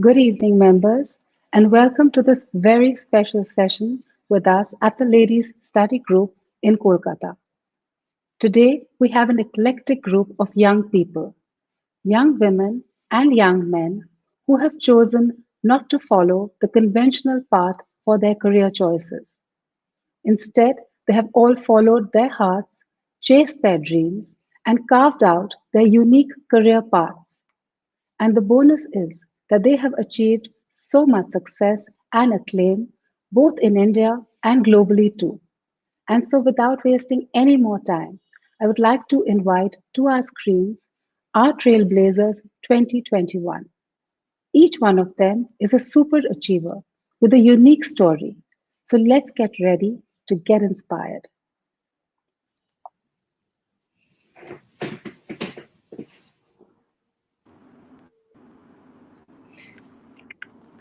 Good evening, members, and welcome to this very special session with us at the Ladies Study Group in Kolkata. Today, we have an eclectic group of young people, young women and young men who have chosen not to follow the conventional path for their career choices. Instead, they have all followed their hearts, chased their dreams, and carved out their unique career paths. And the bonus is that they have achieved so much success and acclaim both in India and globally too. And so, without wasting any more time, I would like to invite to our screens our Trailblazers 2021. Each one of them is a super achiever with a unique story. So, let's get ready to get inspired.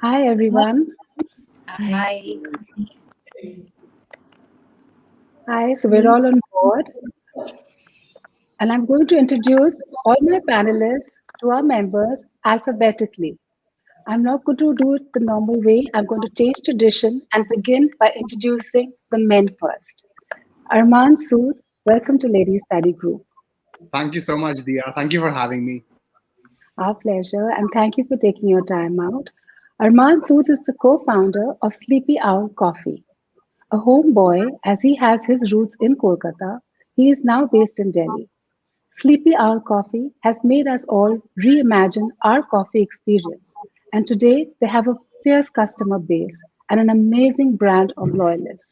Hi, everyone. Hi. Hi, so we're all on board. And I'm going to introduce all my panelists to our members alphabetically. I'm not going to do it the normal way. I'm going to change tradition and begin by introducing the men first. Armaan, Sood, welcome to Ladies Study Group. Thank you so much, Diya. Thank you for having me. Our pleasure, and thank you for taking your time out. Armaan Sood is the co-founder of Sleepy Owl Coffee. A homeboy, as he has his roots in Kolkata, he is now based in Delhi. Sleepy Owl Coffee has made us all reimagine our coffee experience, and today they have a fierce customer base and an amazing brand of loyalists.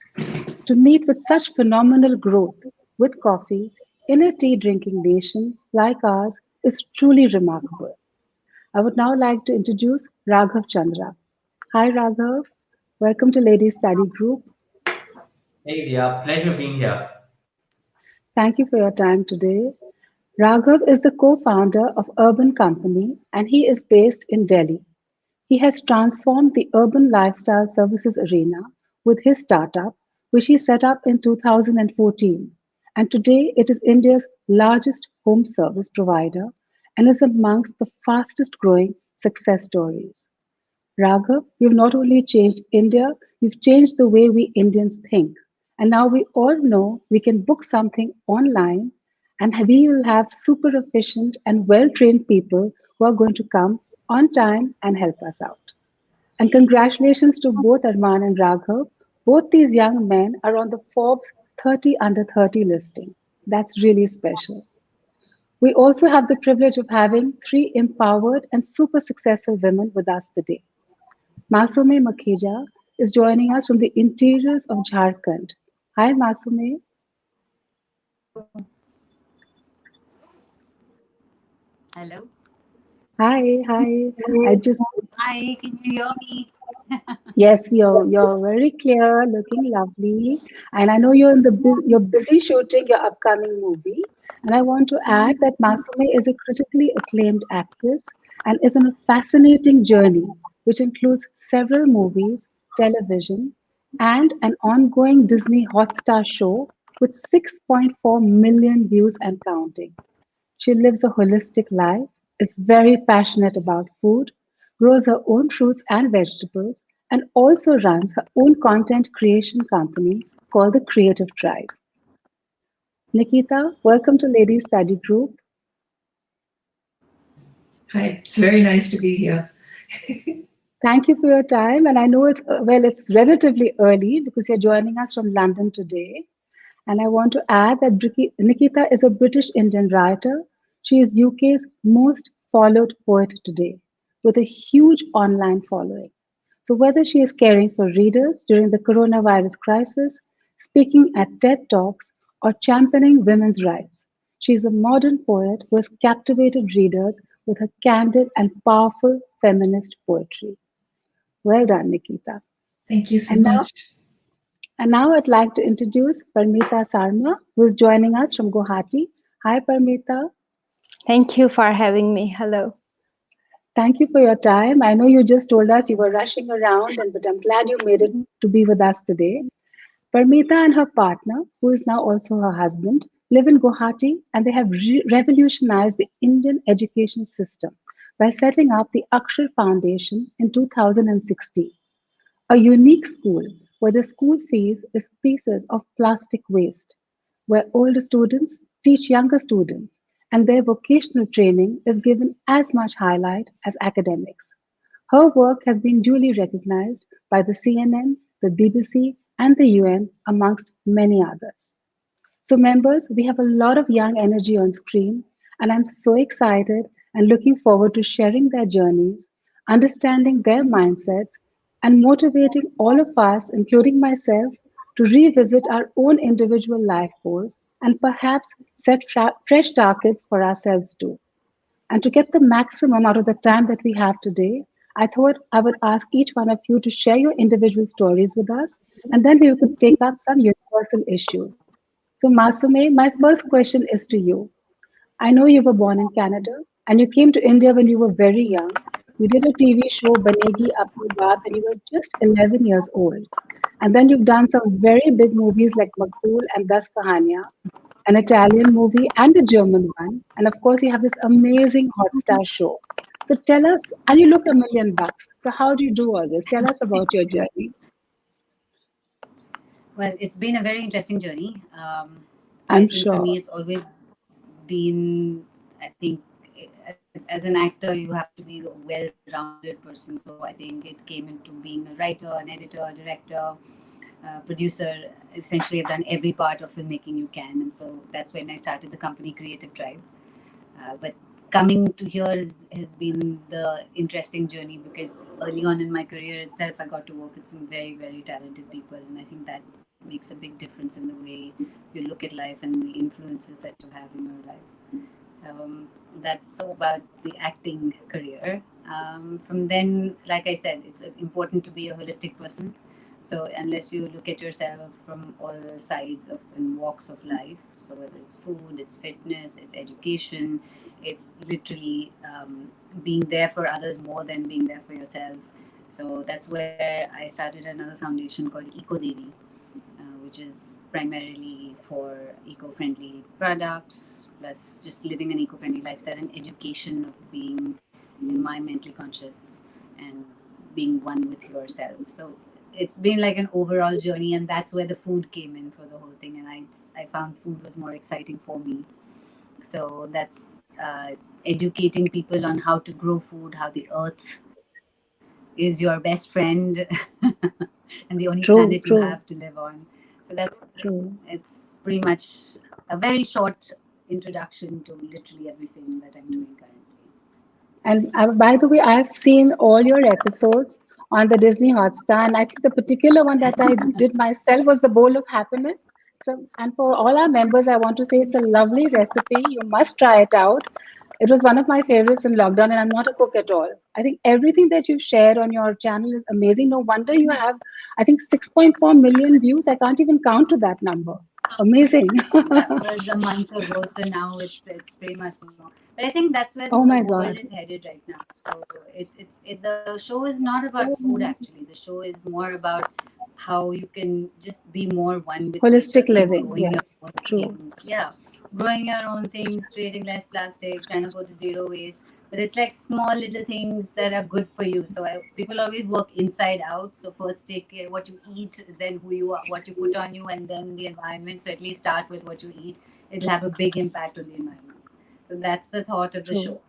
To meet with such phenomenal growth with coffee in a tea drinking nation like ours is truly remarkable. I would now like to introduce Raghav Chandra. Hi, Raghav. Welcome to Ladies Study Group. Hey, Diya. Pleasure being here. Thank you for your time today. Raghav is the co founder of Urban Company and he is based in Delhi. He has transformed the urban lifestyle services arena with his startup, which he set up in 2014. And today it is India's largest home service provider and is amongst the fastest growing success stories. Raghav, you've not only changed India, you've changed the way we Indians think. And now we all know we can book something online and we will have super efficient and well trained people who are going to come on time and help us out. And congratulations to both Arman and Raghav. Both these young men are on the Forbes 30 under 30 listing. That's really special. We also have the privilege of having three empowered and super successful women with us today. Masumi Makija is joining us from the interiors of Jharkhand. Hi, Masumi. Hello. Hi, hi. I just Hi, can you hear me? Yes, you're very clear, looking lovely, and I know you're busy shooting your upcoming movie. And I want to add that Masume is a critically acclaimed actress and is on a fascinating journey, which includes several movies, television, and an ongoing Disney Hotstar show with 6.4 million views and counting. She lives a holistic life, is very passionate about food, grows her own fruits and vegetables, and also runs her own content creation company called the Creative Tribe. Nikita, welcome to Ladies Study Group. Hi, it's very nice to be here. Thank you for your time. And I know it's relatively early because you're joining us from London today. And I want to add that Nikita is a British Indian writer. She is UK's most followed poet today with a huge online following. So, whether she is caring for readers during the coronavirus crisis, speaking at TED Talks, or championing women's rights, she is a modern poet who has captivated readers with her candid and powerful feminist poetry. Well done, Nikita. Thank you so And now, much. and now I'd like to introduce Parmita Sarma, who is joining us from Guwahati. Hi, Parmita. Thank you for having me. Hello. Thank you for your time. I know you just told us you were rushing around, but I'm glad you made it to be with us today. Parmita and her partner, who is now also her husband, live in Guwahati and they have revolutionized the Indian education system by setting up the Akshar Foundation in 2016, a unique school where the school fees is pieces of plastic waste, where older students teach younger students, and their vocational training is given as much highlight as academics. Her work has been duly recognized by the CNN, the BBC, and the UN, amongst many others. So, members, we have a lot of young energy on screen, and I'm so excited and looking forward to sharing their journeys, understanding their mindsets, and motivating all of us, including myself, to revisit our own individual life goals and perhaps set fresh targets for ourselves too. And to get the maximum out of the time that we have today, I thought I would ask each one of you to share your individual stories with us, and then we could take up some universal issues. So, Masume, my first question is to you. I know you were born in Canada and you came to India when you were very young. You did a TV show, Banegi Apni Baat, when you were just 11 years old. And then you've done some very big movies like Makbul and Das Kahaniya, an Italian movie and a German one. And of course, you have this amazing Hotstar show. So tell us, and you look $1 million. So how do you do all this? Tell us about your journey. Well, it's been a very interesting journey. I'm I think for sure. me, it's always been, I think, as an actor, you have to be a well-rounded person. So I think it came into being a writer, an editor, a director, producer. Essentially, I've done every part of filmmaking you can. And so that's when I started the company Creative Tribe. But coming to here has been the interesting journey because early on in my career itself, I got to work with some very, very talented people. And I think that makes a big difference in the way you look at life and the influences that you have in your life. That's so about the acting career. From then, like I said, it's important to be a holistic person. So unless you look at yourself from all sides of and walks of life, so whether it's food, it's fitness, it's education, it's literally being there for others more than being there for yourself. So that's where I started another foundation called Eco Devi, which is primarily for eco-friendly products, plus just living an eco-friendly lifestyle and education of being environmentally conscious and being one with yourself. So it's been like an overall journey, and that's where the food came in for the whole thing. And I found food was more exciting for me. So that's educating people on how to grow food, how the earth is your best friend and the only True, planet you true, have to live on. So that's true. it's pretty much a very short introduction to literally everything that I'm doing currently. And by the way, I've seen all your episodes on the Disney Hotstar, and I think the particular one that I did myself was the Bowl of Happiness. So, and for all our members, I want to say it's a lovely recipe. You must try it out. It was one of my favorites in lockdown, and I'm not a cook at all. I think everything that you've shared on your channel is amazing. No wonder you have, I think, 6.4 million views. I can't even count to that number. Amazing. That was a month ago, so now it's pretty much more. But I think that's where Oh the my world God. is headed right now. So the show is not about food actually. The show is more about how you can just be more one with nature. Holistic So living. growing Yes, your own true. things, yeah, growing your own things, creating less plastic, trying to go to zero waste. But it's like small little things that are good for you. So people always work inside out. So first take care what you eat, then who you are, what you put on you, and then the environment. So at least start with what you eat. It'll have a big impact on the environment. So that's the thought of the True. show.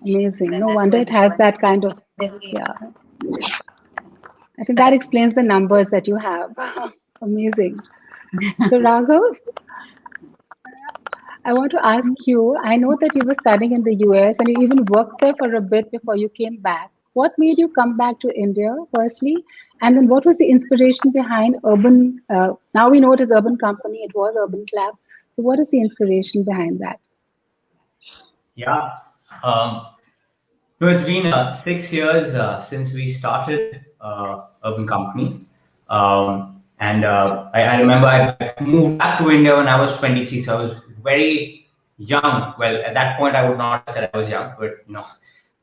Amazing. No That's wonder where it the show has and that kind of, yeah. I think that explains the numbers that you have. Amazing. So, Raghav, I want to ask you, I know that you were studying in the US and you even worked there for a bit before you came back. What made you come back to India, firstly? And then what was the inspiration behind Urban? Now we know it is Urban Company, it was Urban Club. So, what is the inspiration behind that? Yeah. Um, no, it's been 6 years since we started Urban Company. And I remember I moved back to India when I was 23, so I was very young. Well, at that point, I would not have said I was young, but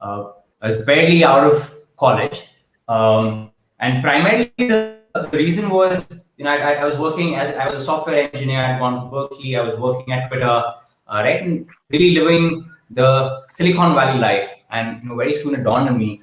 I was barely out of college. And primarily, the reason was, I was working I was a software engineer. I'd gone to Berkeley. I was working at Twitter, right, and really living the Silicon Valley life, and very soon it dawned on me,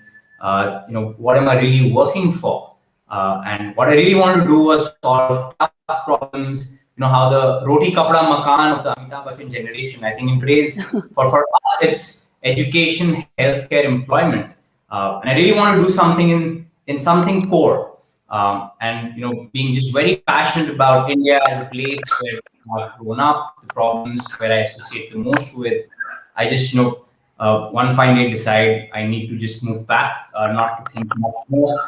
what am I really working for? And what I really wanted to do was solve tough problems. How the roti kapda makan of the Amitabh Bachchan generation. I think in today's for us it's education, healthcare, employment, and I really want to do something in something core. And being just very passionate about India as a place where I've grown up, the problems where I associate the most with. I just one fine day decide I need to just move back, not to think much more.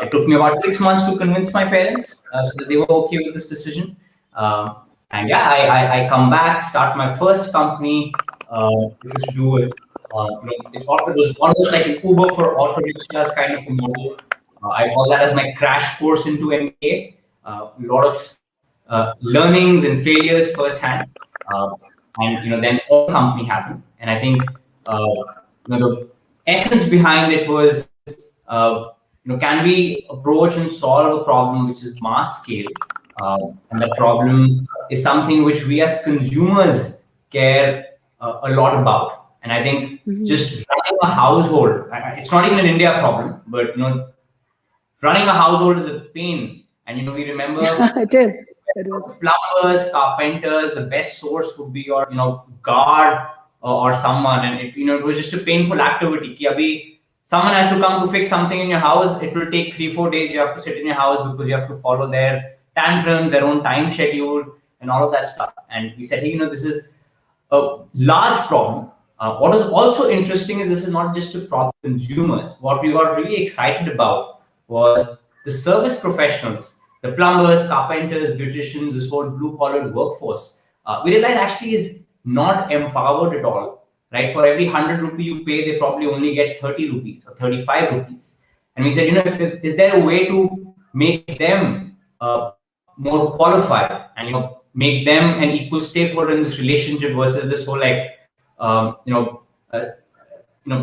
It took me about 6 months to convince my parents so that they were okay with this decision. And yeah, I come back, start my first company, which was to do with, it was almost like an Uber for auto rickshaws kind of a model. I call that as my crash course into MBA. A lot of learnings and failures firsthand. And then all company happened. And I think the essence behind it was, can we approach and solve a problem which is mass scale? And that problem is something which we as consumers care a lot about. And I think just running a household, it's not even an India problem, but running a household is a pain. And we remember it is. Plumbers, carpenters, the best source would be your guard or someone, and it was just a painful activity. Ki abhi someone has to come to fix something in your house. It will take 3-4 days. You have to sit in your house because you have to follow their tantrum, their own time schedule, and all of that stuff. And we said, hey, this is a large problem. What is also interesting is this is not just a problem for consumers. What we got really excited about was the service professionals, the plumbers, carpenters, beauticians, this whole blue-collar workforce. We realized actually is not empowered at all. Right? For every 100 rupee you pay, they probably only get 30 rupees or 35 rupees. And we said, is there a way to make them more qualified and make them an equal stakeholder in this relationship versus this whole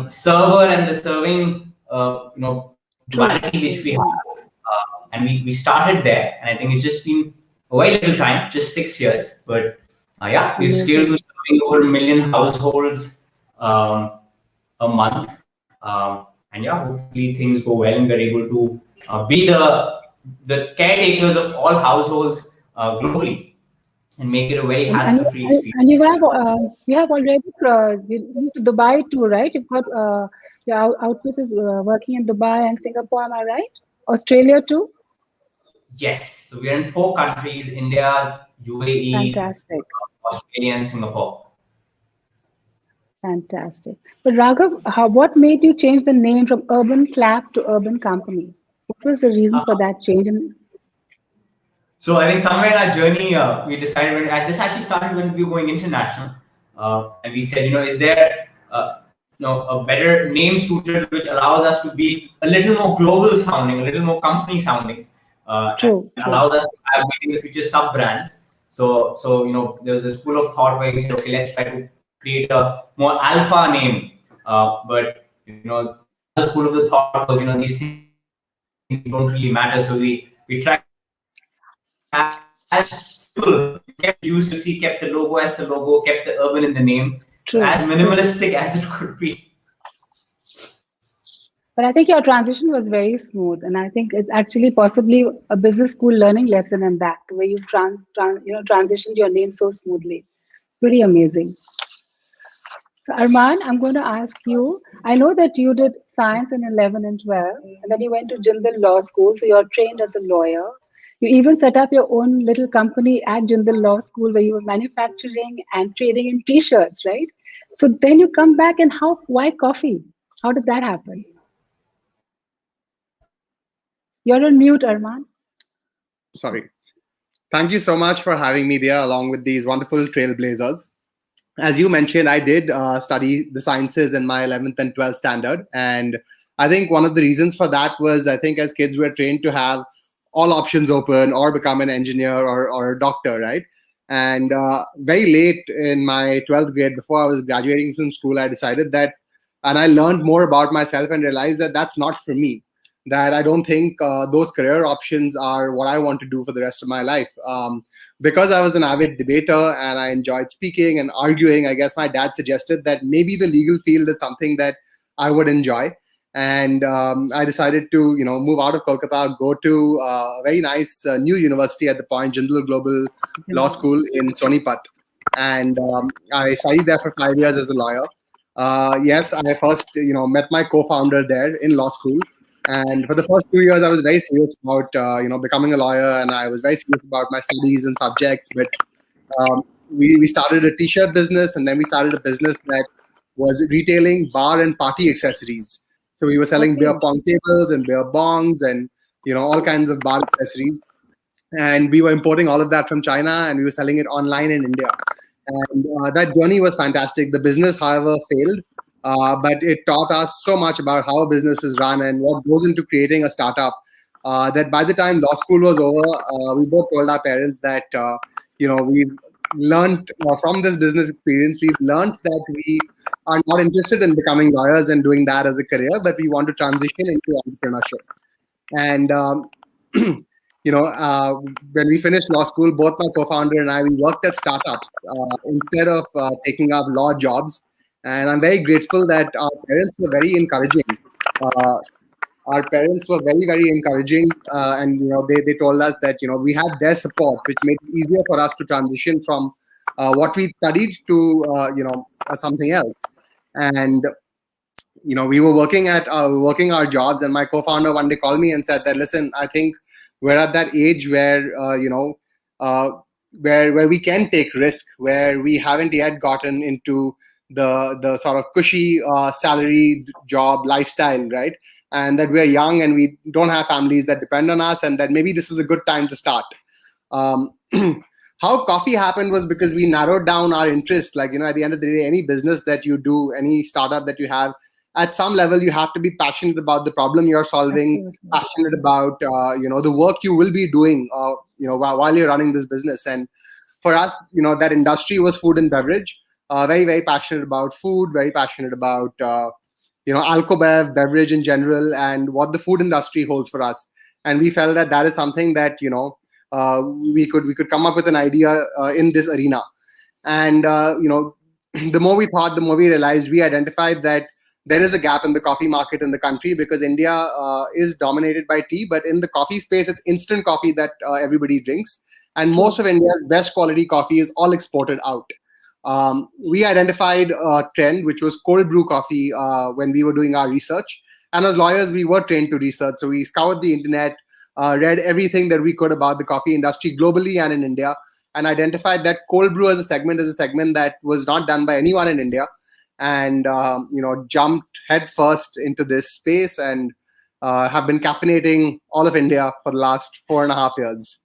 server and the serving duality which we have. And we started there, and I think it's just been a very little time, just 6 years. But yeah, we've scaled to serving over 1 million households a month. And yeah, hopefully things go well and we're able to be the caretakers of all households globally and make it a very hassle-free experience. And you have already been to Dubai too, right? You've got your outfit is working in Dubai and Singapore, am I right? Australia too? Yes, so we are in 4 countries: India, UAE, Fantastic. Australia, and Singapore. Fantastic. But Raghav, what made you change the name from Urban Clap to Urban Company? What was the reason for that change? So I think somewhere in our journey, we decided, this actually started when we were going international. And we said, is there a better name suited which allows us to be a little more global sounding, a little more company sounding. True. Allows us to have maybe in the future sub brands. So there was a school of thought where we said, okay, let's try to create a more alpha name. But the other school of the thought was these things don't really matter. So we tried as simple, kept UCC, kept the logo as the logo, kept the urban in the name. True. As minimalistic as it could be. But I think your transition was very smooth, and I think it's actually possibly a business school learning lesson in that, where you've transitioned your name so smoothly. Pretty amazing. So Armaan, I'm going to ask you, I know that you did science in 11 and 12, and then you went to Jindal Law School, so you're trained as a lawyer. You even set up your own little company at Jindal Law School where you were manufacturing and trading in t-shirts, right? So then you come back and why coffee? How did that happen? You're on mute, Armaan. Sorry. Thank you so much for having me there along with these wonderful trailblazers. As you mentioned, I did study the sciences in my 11th and 12th standard. And I think one of the reasons for that was, I think as kids, we're trained to have all options open or become an engineer or a doctor, right? And very late in my 12th grade, before I was graduating from school, I decided that, and I learned more about myself and realized that that's not for me. that I don't think those career options are what I want to do for the rest of my life. Because I was an avid debater and I enjoyed speaking and arguing, I guess my dad suggested that maybe the legal field is something that I would enjoy. And I decided to, move out of Kolkata, go to a very nice new university at the point, Jindal Global Law School in Sonipat. And I studied there for 5 years as a lawyer. Yes, I first, met my co-founder there in law school. And for the first 2 years, I was very serious about, becoming a lawyer, and I was very serious about my studies and subjects. But we started a t-shirt business, and then we started a business that was retailing bar and party accessories. So we were selling beer pong tables and beer bongs and, all kinds of bar accessories. And we were importing all of that from China, and we were selling it online in India. And that journey was fantastic. The business, however, failed. But it taught us so much about how a business is run and what goes into creating a startup, that by the time law school was over, we both told our parents that, we've learned from this business experience, we've learned that we are not interested in becoming lawyers and doing that as a career, but we want to transition into entrepreneurship. And, when we finished law school, both my co-founder and I, we worked at startups instead of taking up law jobs. And I'm very grateful that our parents were very encouraging. Our parents were very, very encouraging. And, they told us that, we had their support, which made it easier for us to transition from what we studied to, something else. And, we were working our jobs, and my co-founder one day called me and said that, listen, I think we're at that age where, where we can take risk, where we haven't yet gotten into the sort of cushy salary job lifestyle, right? And that we're young and we don't have families that depend on us, and that maybe this is a good time to start. How coffee happened was because we narrowed down our interest. Like, at the end of the day, any business that you do, any startup that you have, at some level, you have to be passionate about the problem you're solving, passionate about, the work you will be doing, while you're running this business. And for us, that industry was food and beverage. Very, very passionate about food, very passionate about, alcobev, beverage in general, and what the food industry holds for us. And we felt that is something that, we could come up with an idea in this arena. And, the more we thought, the more we realized, we identified that there is a gap in the coffee market in the country, because India is dominated by tea, but in the coffee space, it's instant coffee that everybody drinks. And most of India's best quality coffee is all exported out. We identified a trend, which was cold brew coffee, when we were doing our research. And as lawyers, we were trained to research. So we scoured the internet, read everything that we could about the coffee industry globally and in India, and identified that cold brew as a segment that was not done by anyone in India. And, jumped headfirst into this space and have been caffeinating all of India for the last 4.5 years.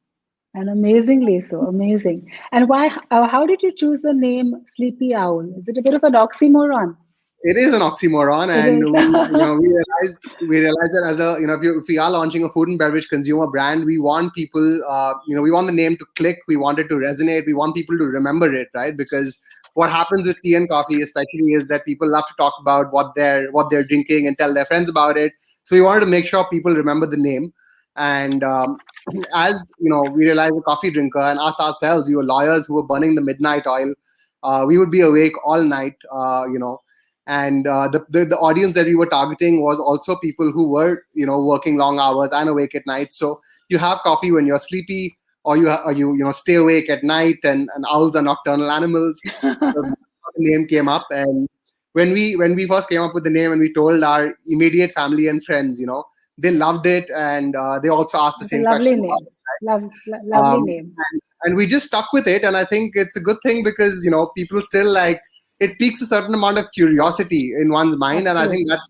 And amazingly so, amazing. And why? How did you choose the name Sleepy Owl? Is it a bit of an oxymoron? It is an oxymoron, and we realized that as a if we are launching a food and beverage consumer brand, we want people, we want the name to click, we want it to resonate, we want people to remember it, right? Because what happens with tea and coffee, especially, is that people love to talk about what they're drinking and tell their friends about it. So we wanted to make sure people remember the name. And as we realized, a coffee drinker and us ourselves, we were lawyers who were burning the midnight oil. We would be awake all night, and the audience that we were targeting was also people who were working long hours and awake at night. So you have coffee when you're sleepy, or you stay awake at night, and owls are nocturnal animals. So the name came up, and when we first came up with the name and we told our immediate family and friends, they loved it, and they also asked the same question. Lovely name. And we just stuck with it, and I think it's a good thing, because people still it piques a certain amount of curiosity in one's mind. Absolutely. And I think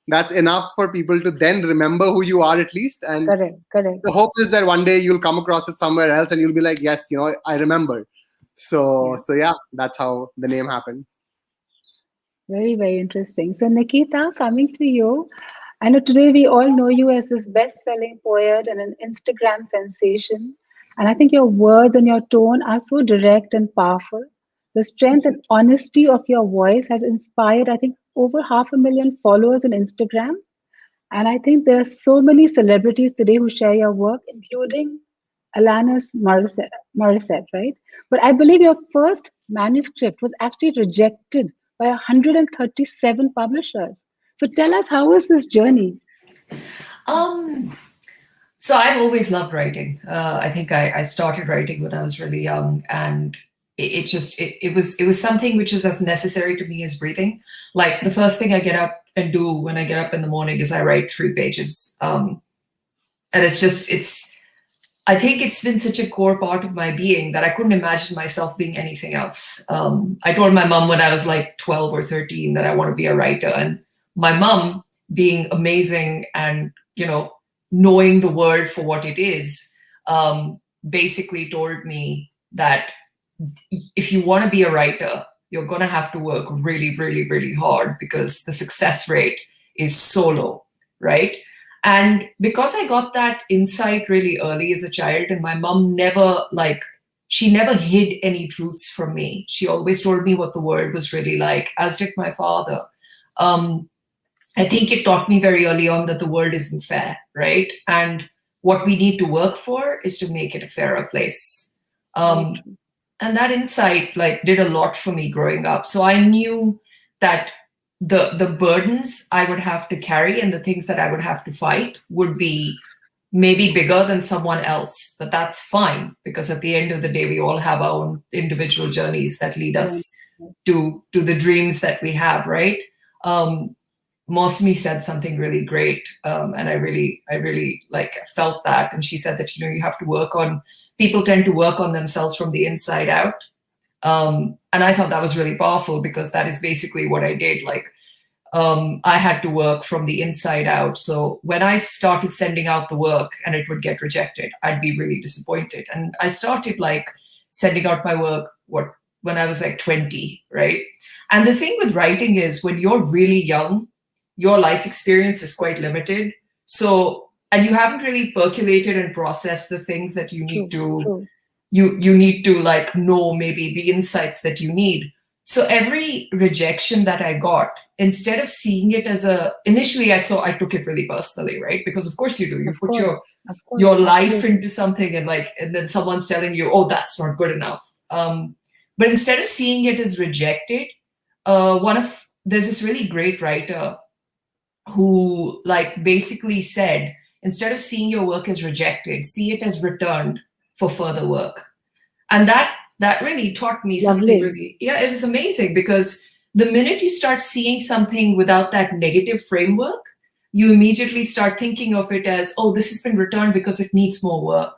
that's enough for people to then remember who you are, at least. And correct. The hope is that one day you'll come across it somewhere else and you'll be like, yes, I remember. So yeah, that's how the name happened. Very, very interesting. So Nikita, coming to you, I know today we all know you as this best-selling poet and an Instagram sensation. And I think your words and your tone are so direct and powerful. The strength and honesty of your voice has inspired, I think, over 500,000 followers on Instagram. And I think there are so many celebrities today who share your work, including Alanis Morissette, right? But I believe your first manuscript was actually rejected by 137 publishers. So tell us, how was this journey? So I've always loved writing. I think I started writing when I was really young, and it was something which was as necessary to me as breathing. Like the first thing I get up and do when I get up in the morning is I write 3 pages, and I think it's been such a core part of my being that I couldn't imagine myself being anything else. I told my mom when I was like 12 or 13 that I want to be a writer, and my mom, being amazing and knowing the word for what it is, basically told me that if you want to be a writer, you're going to have to work really, really, really hard because the success rate is so low, right? And because I got that insight really early as a child, and my mom she never hid any truths from me. She always told me what the world was really like, as did my father. I think it taught me very early on that the world isn't fair, right? And what we need to work for is to make it a fairer place. And that insight did a lot for me growing up. So I knew that the burdens I would have to carry and the things that I would have to fight would be maybe bigger than someone else, but that's fine, because at the end of the day, we all have our own individual journeys that lead us to the dreams that we have, right? Masumi said something really great, and I really felt that. And she said that you have to people tend to work on themselves from the inside out, and I thought that was really powerful, because that is basically what I did. I had to work from the inside out. So when I started sending out the work and it would get rejected, I'd be really disappointed. And I started sending out my work when I was 20, right? And the thing with writing is, when you're really young, your life experience is quite limited. So, and you haven't really percolated and processed the things that you need to, you need to know maybe the insights that you need. So every rejection that I got, instead of seeing it as initially I took it really personally, right? Because of course you do. You put your life into something, and then someone's telling you, oh, that's not good enough. But instead of seeing it as rejected, there's this really great writer who basically said, instead of seeing your work as rejected, see it as returned for further work. And that really taught me something really, it was amazing, because the minute you start seeing something without that negative framework, you immediately start thinking of it as, oh, this has been returned because it needs more work.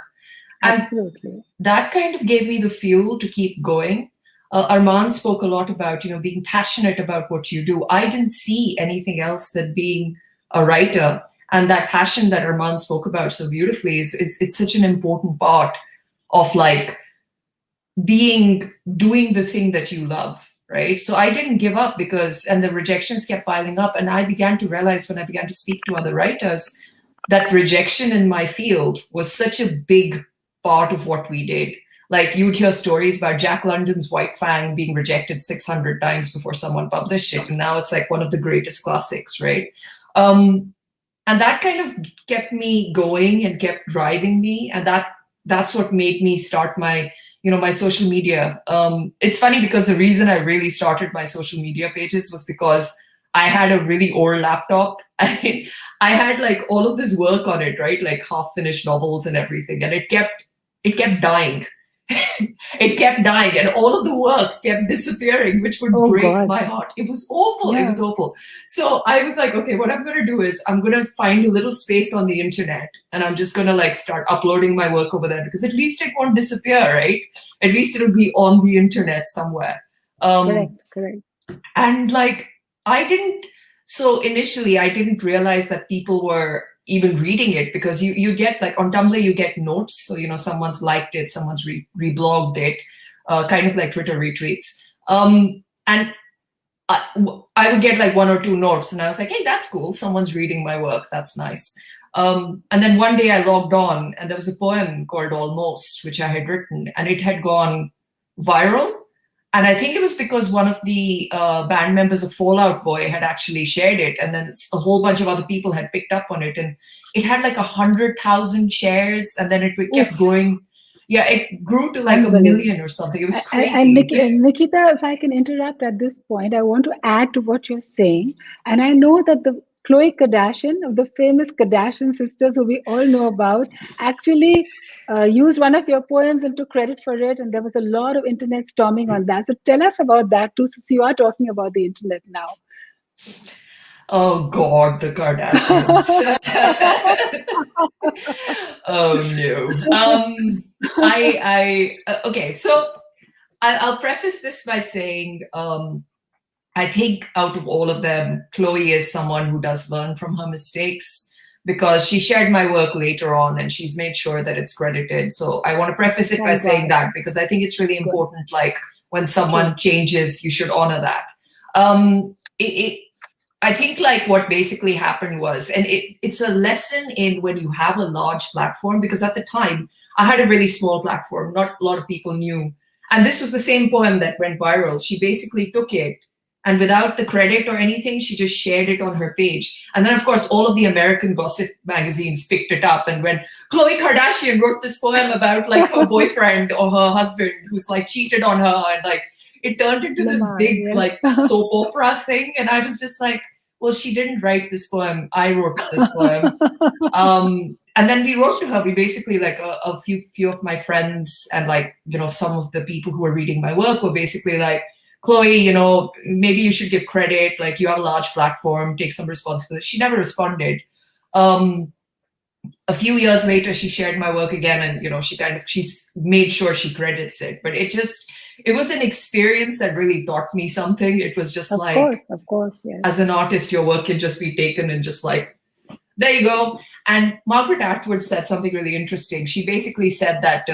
Absolutely. And that kind of gave me the fuel to keep going. Armaan spoke a lot about, being passionate about what you do. I didn't see anything else than being a writer. And that passion that Armaan spoke about so beautifully it's such an important part of doing the thing that you love, right? So I didn't give up, and the rejections kept piling up. And I began to realize, when I began to speak to other writers, that rejection in my field was such a big part of what we did. You'd hear stories about Jack London's White Fang being rejected 600 times before someone published it. And now it's one of the greatest classics, right? And that kind of kept me going and kept driving me. And that's what made me start my social media. It's funny, because the reason I really started my social media pages was because I had a really old laptop. I had all of this work on it, right? Half-finished novels and everything. And it kept dying. It kept dying, and all of the work kept disappearing, which would break my heart. It was awful. Yeah. It was awful. So I was like, okay, what I'm going to do is I'm going to find a little space on the internet, and I'm just going to start uploading my work over there, because at least it won't disappear, right? At least it'll be on the internet somewhere. Correct. And initially I didn't realize that people were even reading it, because you get on Tumblr, you get notes. So, someone's liked it, someone's reblogged it, kind of like Twitter retweets. And I would get 1 or 2 notes, and I was like, hey, that's cool. Someone's reading my work. That's nice. And then one day I logged on, and there was a poem called Almost, which I had written, and it had gone viral. And I think it was because one of the band members of Fallout Boy had actually shared it, and then a whole bunch of other people had picked up on it, and it had like 100,000 shares, and then it kept growing. Yeah, it grew to like 1 million or something. It was crazy. And Nikita, if I can interrupt at this point, I want to add to what you're saying. And I know that the Khloe Kardashian, of the famous Kardashian sisters who we all know about, actually used one of your poems and took credit for it. And there was a lot of internet storming on that. So tell us about that too, since you are talking about the internet now. Oh God, the Kardashians. Oh no. Okay, so I'll preface this by saying I think out of all of them, Khloe is someone who does learn from her mistakes, because she shared my work later on and she's made sure that it's credited. So I want to preface it by saying that, because I think it's really important, like when someone changes, you should honor that. I think like what basically happened was, and it's a lesson in when you have a large platform, because at the time I had a really small platform, not a lot of people knew. And this was the same poem that went viral. She basically took it, and without the credit or anything, she just shared it on her page. And then of course, all of the American gossip magazines picked it up, and when Khloe Kardashian wrote this poem about like her boyfriend or her husband who's like cheated on her, and like it turned into this big like soap opera thing. And I was just like, well, she didn't write this poem. I wrote this poem. And then we wrote to her. We basically like a few of my friends and like, you know, some of the people who were reading my work were basically like, Khloe, you know, maybe you should give credit. Like you have a large platform, take some responsibility. She never responded. A few years later, she shared my work again, and you know, she's made sure she credits it. But it was an experience that really taught me something. It was just of course, yes. As an artist, your work can just be taken and just like, there you go. And Margaret Atwood said something really interesting. She basically said that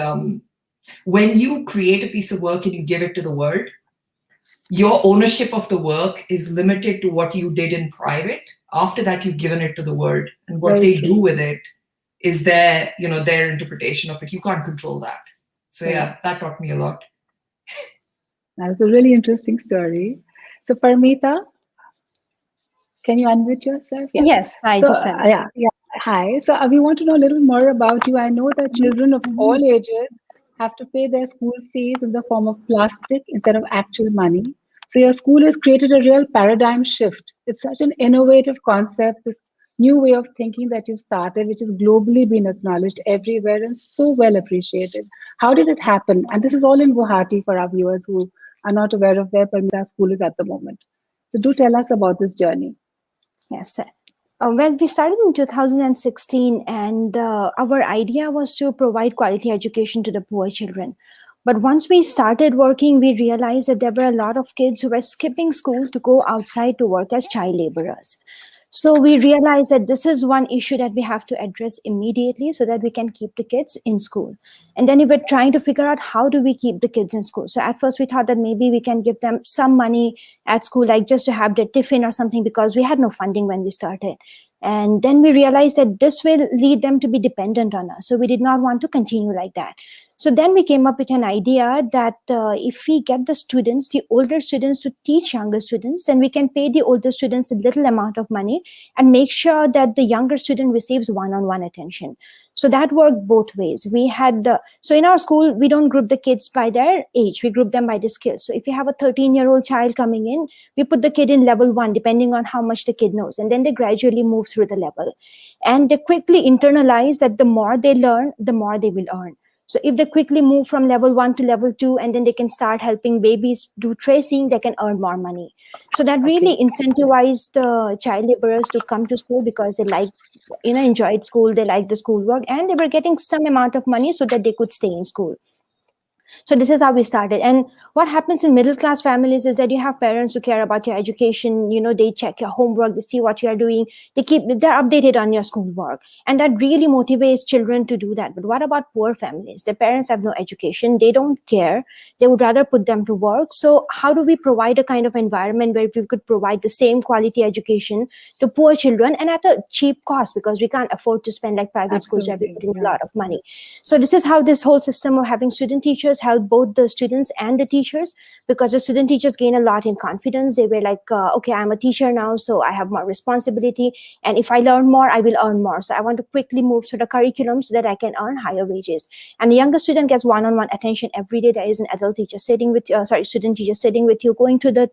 when you create a piece of work and you give it to the world, your ownership of the work is limited to what you did in private. After that, you've given it to the world, and what they do with it is their interpretation of it. You can't control that. So yeah, that taught me a lot. That's a really interesting story. So Parmita, can you unmute yourself? Yes, I just said. Yeah. Hi. So we want to know a little more about you. I know that children of all ages have to pay their school fees in the form of plastic instead of actual money. So your school has created a real paradigm shift. It's such an innovative concept, this new way of thinking that you've started, which has globally been acknowledged everywhere and so well appreciated. How did it happen? And this is all in Guwahati for our viewers who are not aware of where Parmita School is at the moment. So do tell us about this journey. Yes, sir. Well, we started in 2016, and our idea was to provide quality education to the poor children. But once we started working, we realized that there were a lot of kids who were skipping school to go outside to work as child laborers. So we realized that this is one issue that we have to address immediately so that we can keep the kids in school. And then we were trying to figure out how do we keep the kids in school. So at first we thought that maybe we can give them some money at school, like just to have their tiffin or something, because we had no funding when we started. And then we realized that this will lead them to be dependent on us. So we did not want to continue like that. So then we came up with an idea that if we get the older students to teach younger students, then we can pay the older students a little amount of money and make sure that the younger student receives one-on-one attention. So that worked both ways. We had, so in our school, we don't group the kids by their age, we group them by the skills. So if you have a 13-year-old child coming in, we put the kid in level 1, depending on how much the kid knows. And then they gradually move through the level. And they quickly internalize that the more they learn, the more they will earn. So if they quickly move from level 1 to level 2, and then they can start helping babies do tracing, they can earn more money. So that really incentivized child laborers to come to school, because they enjoyed school, they liked the schoolwork, and they were getting some amount of money so that they could stay in school. So this is how we started. And what happens in middle class families is that you have parents who care about your education. They check your homework, they see what you are doing, they're updated on your schoolwork. And that really motivates children to do that. But what about poor families? Their parents have no education, they don't care, they would rather put them to work. So how do we provide a kind of environment where we could provide the same quality education to poor children and at a cheap cost, because we can't afford to spend like private schools where we put in a lot of money. So this is how this whole system of having student teachers was help both the students and the teachers, because the student teachers gain a lot in confidence. They were like, okay, I'm a teacher now, so I have more responsibility. And if I learn more, I will earn more. So I want to quickly move to the curriculum so that I can earn higher wages. And the younger student gets one-on-one attention every day. There is an adult teacher sitting with you, student teacher sitting with you, going to the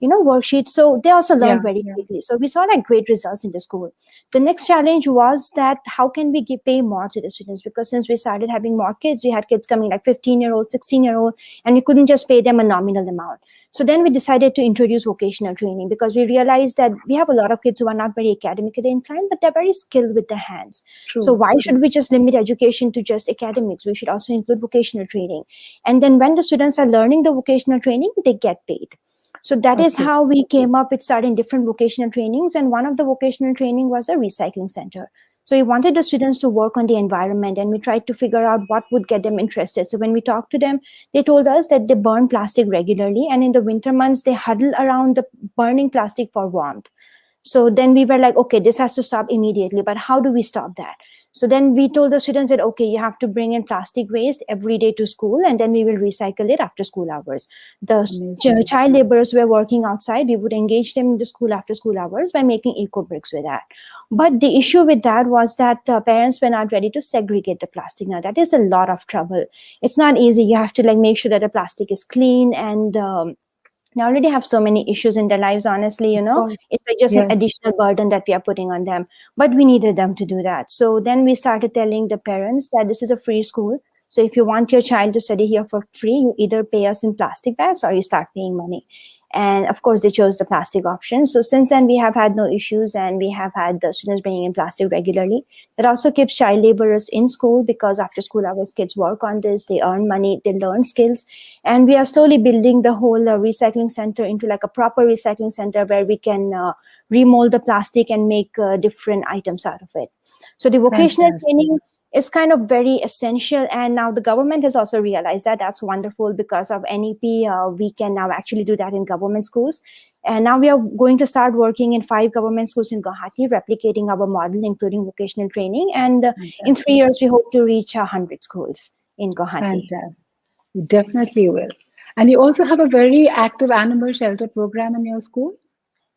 worksheets. So they also learned very quickly. So we saw like great results in the school. The next challenge was that how can we pay more to the students? Because since we started having more kids, we had kids coming like 15-year-old, 16-year-old, and we couldn't just pay them a nominal amount. So then we decided to introduce vocational training, because we realized that we have a lot of kids who are not very academically inclined, but they're very skilled with their hands. True. So why should we just limit education to just academics? We should also include vocational training. And then when the students are learning the vocational training, they get paid. So that is how we came up with starting different vocational trainings. And one of the vocational training was a recycling center. So we wanted the students to work on the environment, and we tried to figure out what would get them interested. So when we talked to them, they told us that they burn plastic regularly, and in the winter months, they huddle around the burning plastic for warmth. So then we were like, okay, this has to stop immediately, but how do we stop that? So then we told the students that, okay, you have to bring in plastic waste every day to school, and then we will recycle it after school hours. The child laborers were working outside. We would engage them in the school after school hours by making eco bricks with that. But the issue with that was that parents were not ready to segregate the plastic. Now that is a lot of trouble. It's not easy. You have to like make sure that the plastic is clean, and they already have so many issues in their lives, honestly, it's like just an additional burden that we are putting on them, but we needed them to do that. So then we started telling the parents that this is a free school. So if you want your child to study here for free, you either pay us in plastic bags or you start paying money. And of course, they chose the plastic option. So since then, we have had no issues, and we have had the students bringing in plastic regularly. That also keeps child laborers in school, because after school hours, kids work on this, they earn money, they learn skills. And we are slowly building the whole recycling center into like a proper recycling center where we can remold the plastic and make different items out of it. So the vocational training is kind of very essential. And now the government has also realized that. That's wonderful. Because of NEP, we can now actually do that in government schools. And now we are going to start working in 5 government schools in Guwahati, replicating our model, including vocational training. And in 3 years, we hope to reach 100 schools in Guwahati. Fantastic. You definitely will. And you also have a very active animal shelter program in your school?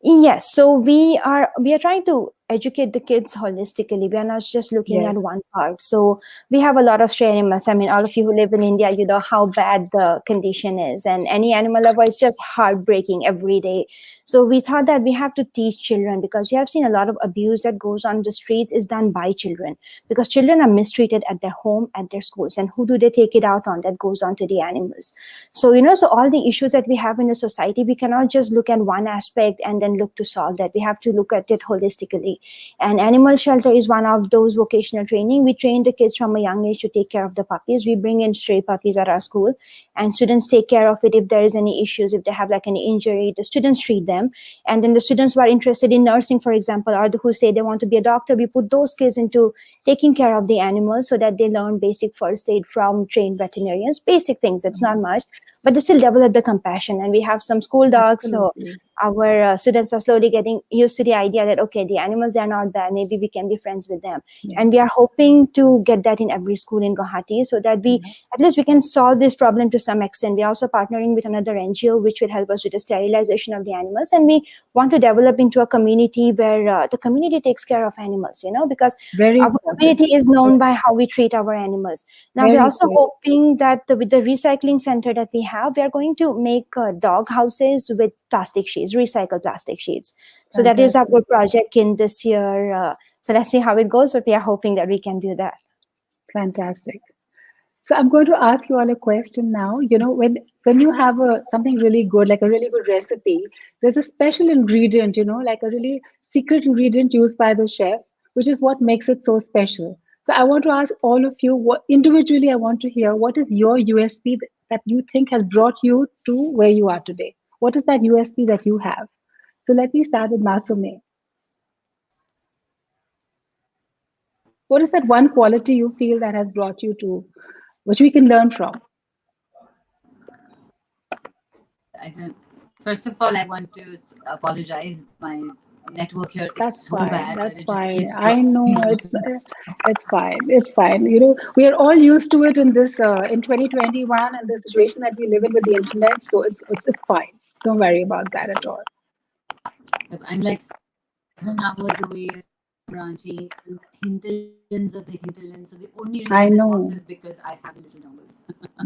Yes. So we are trying to educate the kids holistically. We are not just looking at one part. So we have a lot of stray animals. I mean, all of you who live in India, you know how bad the condition is, and any animal lover is just heartbreaking every day. So we thought that we have to teach children, because we have seen a lot of abuse that goes on the streets is done by children, because children are mistreated at their home, at their schools, and who do they take it out on? That goes on to the animals. So, so all the issues that we have in the society, we cannot just look at one aspect and then look to solve that. We have to look at it holistically. And animal shelter is one of those vocational training. We train the kids from a young age to take care of the puppies. We bring in stray puppies at our school, and students take care of it. If there is any issues, if they have like any injury, the students treat them. And then the students who are interested in nursing, for example, or who say they want to be a doctor, we put those kids into taking care of the animals so that they learn basic first aid from trained veterinarians, basic things. It's not much, but they still develop the compassion. And we have some school dogs. Absolutely. So our students are slowly getting used to the idea that, okay, the animals are not bad. Maybe we can be friends with them. Yeah. And we are hoping to get that in every school in Guwahati, so that we, at least we can solve this problem to some extent. We are also partnering with another NGO, which will help us with the sterilization of the animals. And we want to develop into a community where the community takes care of animals, because our community is known by how we treat our animals. Now, we're also hoping that with the recycling center that we have, we are going to make dog houses with plastic sheets, recycled plastic sheets. So that is our project in this year. So let's see how it goes, but we are hoping that we can do that. Fantastic. So I'm going to ask you all a question now. When you have something really good, like a really good recipe, there's a special ingredient, like a really secret ingredient used by the chef, which is what makes it so special. So I want to ask all of you, individually, I want to hear, what is your USP that you think has brought you to where you are today? What is that USP that you have? So let me start with Masumi. What is that one quality you feel that has brought you to, which we can learn from? First of all, I want to apologize. My network here is That's so fine. bad That's that it just fine. keeps I know dropping. it's fine. It's fine. You know, we are all used to it in this in 2021 and the situation that we live in with the internet. So it's fine. Don't worry about that at all. I'm like 7 hours away from Ranchi, in the hinterlands of the hinterlands. So the only I reason this works know. is because I have a little dongle.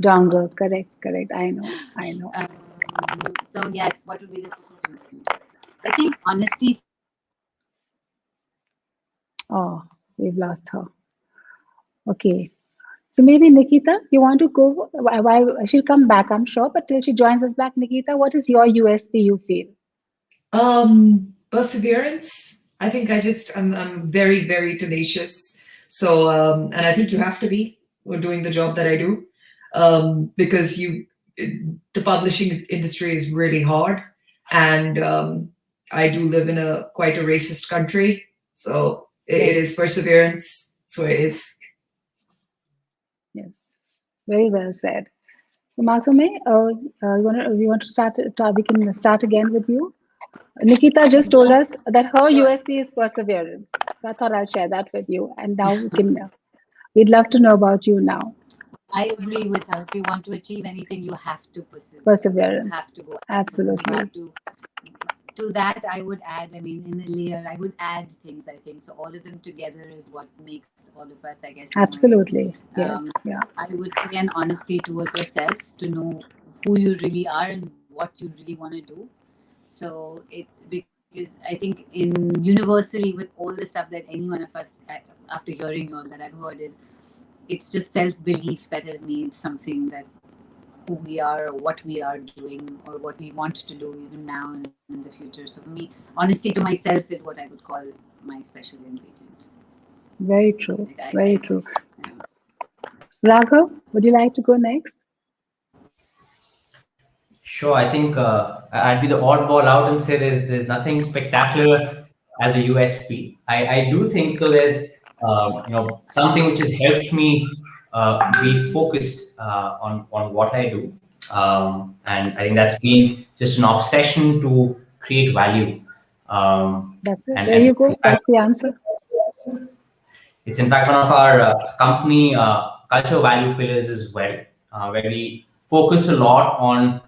Dongle. Correct. I know. I know. So yes, what would be this? I think honesty. Oh, we've lost her. Okay. So maybe Nikita, you want to go while she'll come back, I'm sure, but till she joins us back, Nikita, what is your USP you feel? Perseverance. I think I'm very, very tenacious. So, and I think you have to be doing the job that I do, because the publishing industry is really hard, and I do live in quite a racist country. So it is perseverance. So it is. Yes, very well said. So Masumi, we want to start. We can start again with you. Nikita just told us Yes, that her sure. USP is perseverance. So I thought I'll share that with you. And now we can. We'd love to know about you now. I agree with her. If you want to achieve anything, you have to persevere. Perseverance. You have to go. Absolutely. You have to that, I would add, I mean, in a layer, I would add things, I think. So all of them together is what makes all of us, I guess. Absolutely. Yes. Yeah. I would say an honesty towards yourself, to know who you really are and what you really want to do. So because I think universally with all the stuff that any one of us, after hearing all that I've heard, is it's just self-belief that has made something that who we are, or what we are doing, or what we want to do even now and in the future. So for me, honesty to myself is what I would call my special ingredient. Very true. Very true. Raghav, would you like to go next? Sure, I think I'd be the oddball out and say there's nothing spectacular as a USP. I do think though there's something which has helped me be focused on what I do, and I think that's been just an obsession to create value. That's it. And, There you go. That's the answer. It's in fact one of our company culture value pillars as well, where we focus a lot on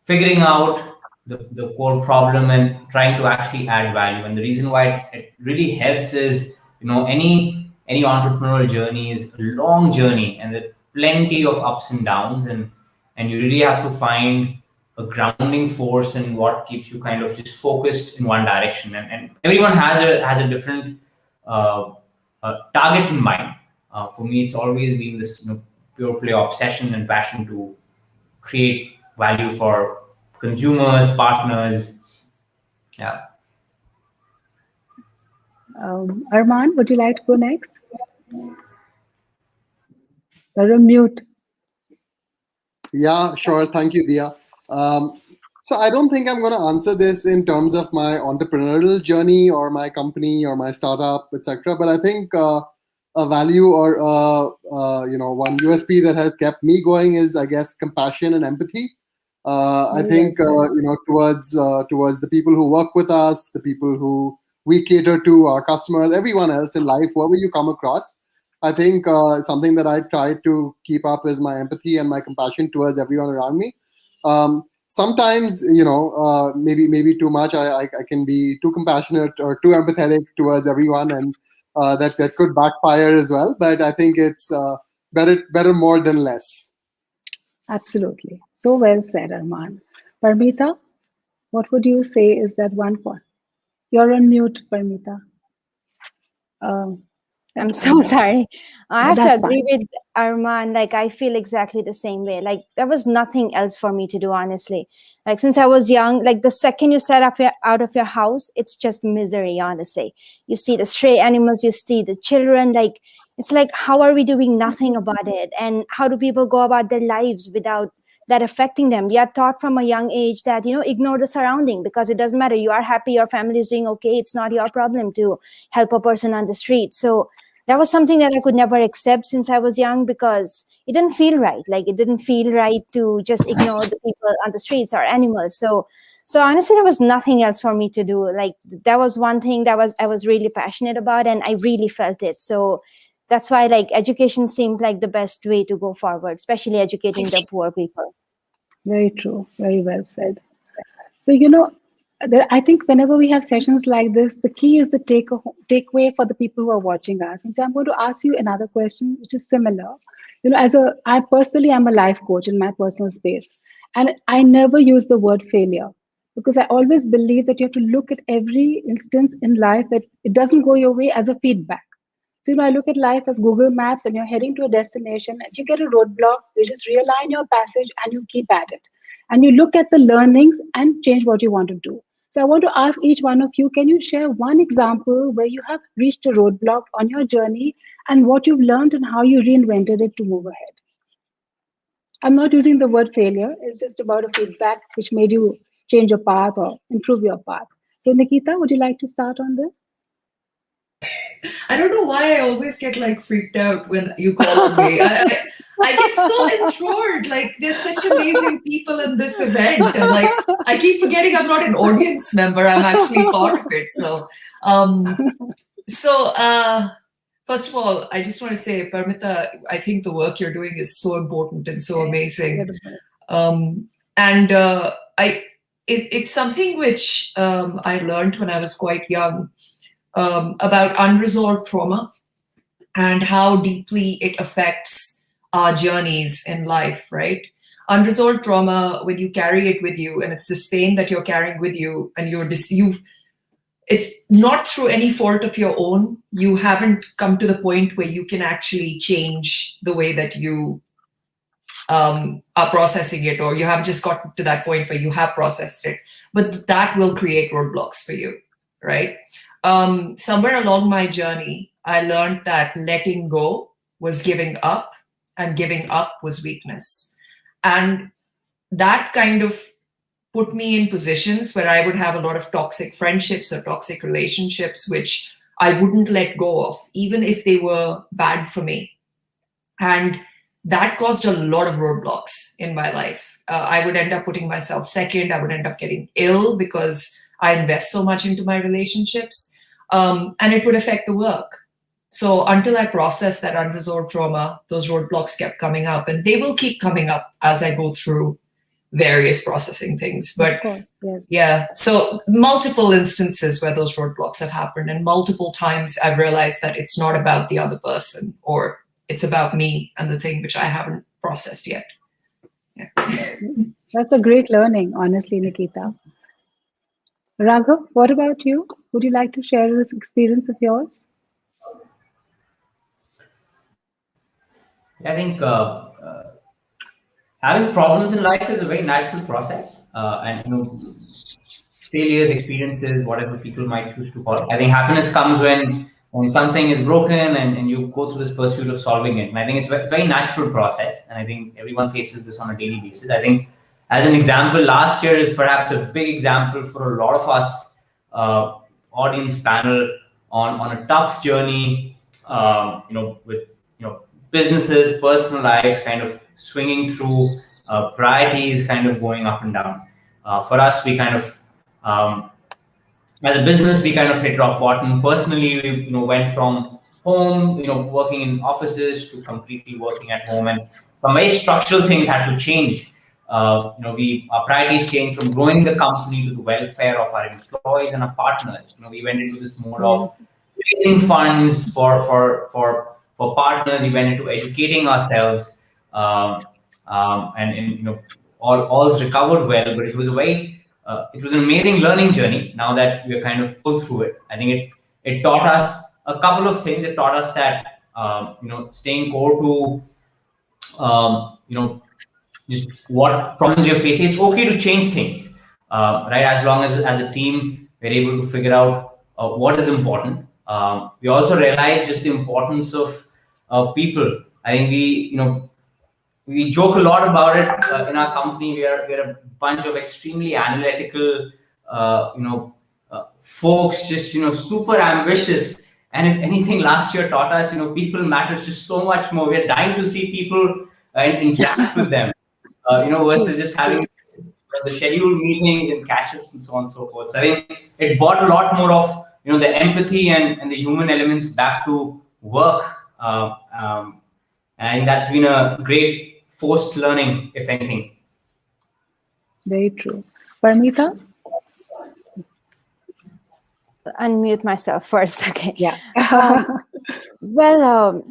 figuring out the core problem and trying to actually add value. And the reason why it really helps is, any entrepreneurial journey is a long journey, and there's plenty of ups and downs, and you really have to find a grounding force in what keeps you kind of just focused in one direction. And everyone has a different target in mind. For me, it's always been this pure play obsession and passion to create value for consumers, partners. Yeah. Armaan, would you like to go next? You're on mute. Yeah, sure. Thank you, Diya. So I don't think I'm going to answer this in terms of my entrepreneurial journey or my company or my startup, etc. But I think a value or one USP that has kept me going is, I guess, compassion and empathy. I think towards the people who work with us, the people who we cater to, our customers, everyone else in life, whoever you come across. I think something that I try to keep up is my empathy and my compassion towards everyone around me. Sometimes, maybe too much. I can be too compassionate or too empathetic towards everyone, and that could backfire as well. But I think it's better more than less. Absolutely. So well said, Armaan. Parmita, what would you say is that one point? You're on mute, Parmita. I'm so sorry. I have to That's agree fine. with Armaan. Like, I feel exactly the same way. Like, there was nothing else for me to do, honestly. Like, since I was young, like, the second you set up out of your house, it's just misery, honestly. You see the stray animals, you see the children. Like, it's like, how are we doing nothing about it? And how do people go about their lives without that affecting them? We are taught from a young age that, ignore the surrounding, because it doesn't matter. You are happy, your family is doing okay. It's not your problem to help a person on the street. So that was something that I could never accept since I was young, because it didn't feel right. Like, it didn't feel right to just ignore the people on the streets or animals. So So honestly, there was nothing else for me to do. Like that was one thing that I was really passionate about, and I really felt it. So that's why like education seemed like the best way to go forward, especially educating the poor people. Very true. Very well said. So, I think whenever we have sessions like this, the key is the takeaway for the people who are watching us. And so I'm going to ask you another question, which is similar. I personally am a life coach in my personal space, and I never use the word failure because I always believe that you have to look at every instance in life that it doesn't go your way as a feedback. So, I look at life as Google Maps and you're heading to a destination and you get a roadblock, you just realign your passage and you keep at it. And you look at the learnings and change what you want to do. So, I want to ask each one of you, can you share one example where you have reached a roadblock on your journey and what you've learned and how you reinvented it to move ahead? I'm not using the word failure, it's just about a feedback which made you change your path or improve your path. So, Nikita, would you like to start on this? I don't know why I always get like freaked out when you call on me. I get so enthralled. Like there's such amazing people in this event, and like I keep forgetting I'm not an audience member. I'm actually part of it. So, first of all, I just want to say, Parmita, I think the work you're doing is so important and so amazing. It's something which I learned when I was quite young. About unresolved trauma and how deeply it affects our journeys in life, right? Unresolved trauma, when you carry it with you, and it's this pain that you're carrying with you, and it's not through any fault of your own. You haven't come to the point where you can actually change the way that you are processing it, or you have just gotten to that point where you have processed it. But that will create roadblocks for you, right? Somewhere along my journey, I learned that letting go was giving up, and giving up was weakness. And that kind of put me in positions where I would have a lot of toxic friendships or toxic relationships, which I wouldn't let go of, even if they were bad for me. And that caused a lot of roadblocks in my life. I would end up putting myself second. I would end up getting ill because I invest so much into my relationships, and it would affect the work. So until I processed that unresolved trauma, those roadblocks kept coming up, and they will keep coming up as I go through various processing things. But of course, yes. Yeah, so multiple instances where those roadblocks have happened, and multiple times I've realized that it's not about the other person, or it's about me and the thing which I haven't processed yet. Yeah. That's a great learning, honestly, Nikita. Raghav, what about you? Would you like to share this experience of yours? I think having problems in life is a very natural process, and failures, experiences, whatever people might choose to call it. I think happiness comes when something is broken and you go through this pursuit of solving it. And I think it's a very natural process, and I think everyone faces this on a daily basis. I think, as an example, last year is perhaps a big example for a lot of us audience panel on a tough journey, with businesses, personal lives, kind of swinging through, priorities kind of going up and down. For us, we kind of, as a business, we kind of hit rock bottom. Personally, we went from home, working in offices, to completely working at home, and some very structural things had to change. Our priorities changed from growing the company to the welfare of our employees and our partners. We went into this mode of raising funds for partners. We went into educating ourselves, and all's recovered well. But it was an amazing learning journey. Now that we're kind of pulled through it, I think it taught us a couple of things. It taught us that staying core to just what problems you're facing. It's okay to change things, right? As long as a team we're able to figure out what is important. We also realize just the importance of people. I think we joke a lot about it in our company. We're a bunch of extremely analytical, folks, just super ambitious. And if anything, last year taught us, people matters just so much more. We're dying to see people and interact with them, versus just having the scheduled meetings and catch-ups and so on and so forth. So I think it brought a lot more of the empathy and the human elements back to work. And I think that's been a great forced learning, if anything. Very true. Parmita? Unmute myself first. Okay. Yeah. Well,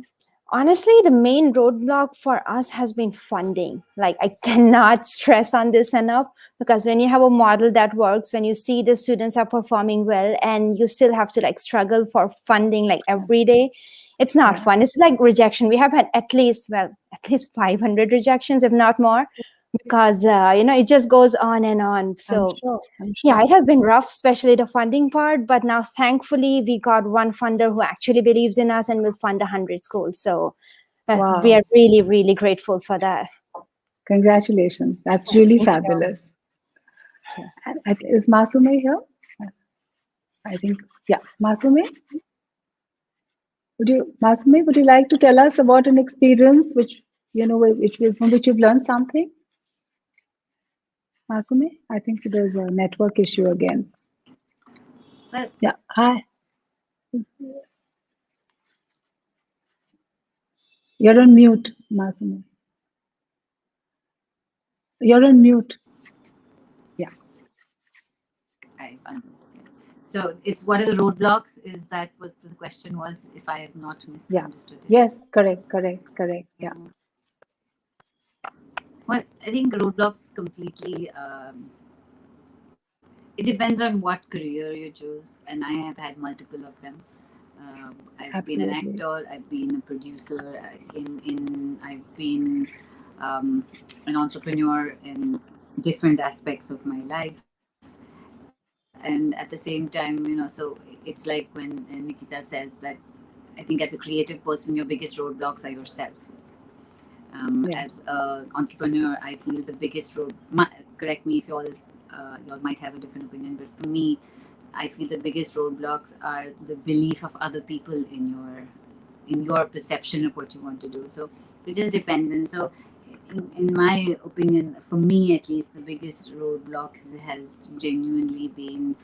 honestly, the main roadblock for us has been funding. Like, I cannot stress on this enough, because when you have a model that works, when you see the students are performing well and you still have to like struggle for funding like every day, it's not fun. It's like rejection. We have had at least 500 rejections, if not more, because it just goes on and on. So I'm sure. yeah, it has been rough, especially the funding part, but now thankfully we got one funder who actually believes in us and will fund 100 schools. So Wow. we are really, really grateful for that. Congratulations. That's really Thank you. fabulous. Is Masumi here? I think, yeah. Masumi? Would you like to tell us about an experience from which you've learned something? Masumi, I think there's a network issue again. Well, Yeah. Hi. You're on mute, Masumi. You're on mute. Yeah. So it's what are the roadblocks? Is that what the question was? If I have not misunderstood it. Yes. Correct. Yeah. Well, I think roadblocks completely. It depends on what career you choose, and I have had multiple of them. I've been an actor, I've been a producer, I've been an entrepreneur in different aspects of my life. And at the same time, so it's like when Nikita says that I think as a creative person, your biggest roadblocks are yourself. As an entrepreneur, I feel the biggest correct me if you all might have a different opinion, but for me, I feel the biggest roadblocks are the belief of other people in your perception of what you want to do. So it just depends. And so in my opinion, for me at least, the biggest roadblock has genuinely been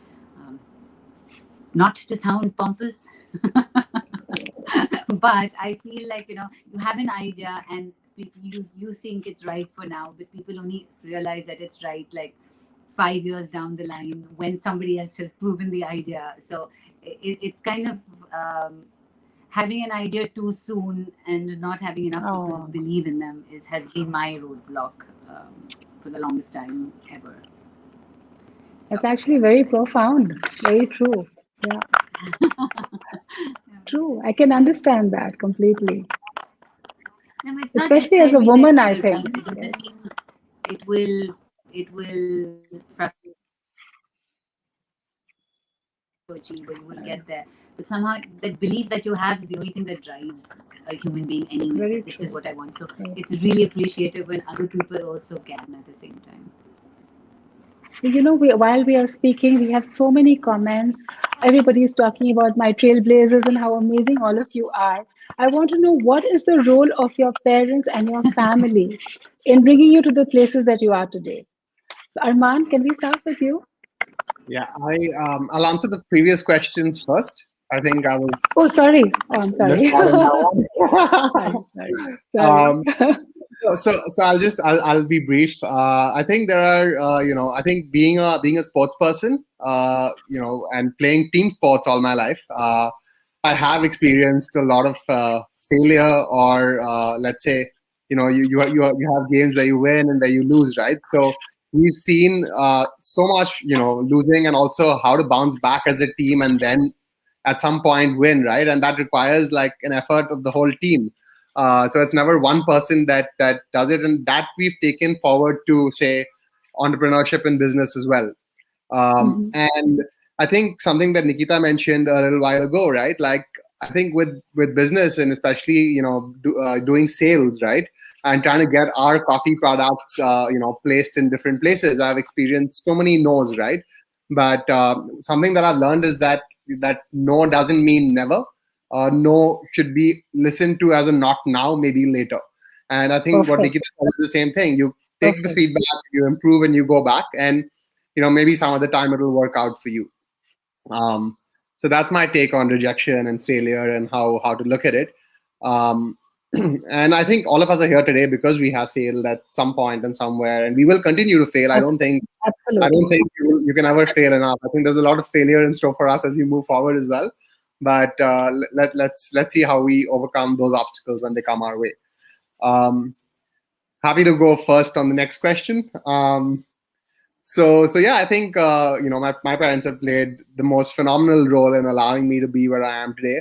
not to sound pompous, but I feel like you have an idea and you think it's right for now, but people only realize that it's right like 5 years down the line when somebody else has proven the idea. So it's kind of having an idea too soon and not having enough people believe in them has been my roadblock for the longest time ever. That's actually very profound. Very true. Yeah. True. I can understand that completely. No, especially as a woman, I think. It will achieve, or you will get there. But somehow that belief that you have is the only thing that drives a human being anyway. This is what I want. So it's really appreciative when other people also can at the same time. While we are speaking, we have so many comments. Everybody is talking about my trailblazers and how amazing all of you are. I want to know, what is the role of your parents and your family in bringing you to the places that you are today? So Armaan, can we start with you? Yeah, I'll answer the previous question first. I think I was. Oh, sorry. Oh, I'm sorry. Sorry. So I'll be brief. I think there are I think being a sports person, and playing team sports all my life, I have experienced a lot of failure, or let's say you have games where you win and where you lose, right? So we've seen so much losing, and also how to bounce back as a team and then at some point win, right? And that requires like an effort of the whole team. So it's never one person that does it, and that we've taken forward to say entrepreneurship and business as well. And I think something that Nikita mentioned a little while ago, right? Like I think with business, and especially doing sales, right, and trying to get our coffee products placed in different places, I've experienced so many no's, right? But something that I've learned is that no doesn't mean never. No should be listened to as a not now, maybe later. And I think what Nikita said is the same thing. You take the Perfect. feedback, you improve, and you go back, and maybe some other time it will work out for you. So that's my take on rejection and failure and how to look at it. And I think all of us are here today because we have failed at some point and somewhere, and we will continue to fail. I don't think Absolutely. you can ever fail enough. I think there's a lot of failure in store for us as you move forward as well. But let's see how we overcome those obstacles when they come our way. Happy to go first on the next question. So yeah, I think my parents have played the most phenomenal role in allowing me to be where I am today.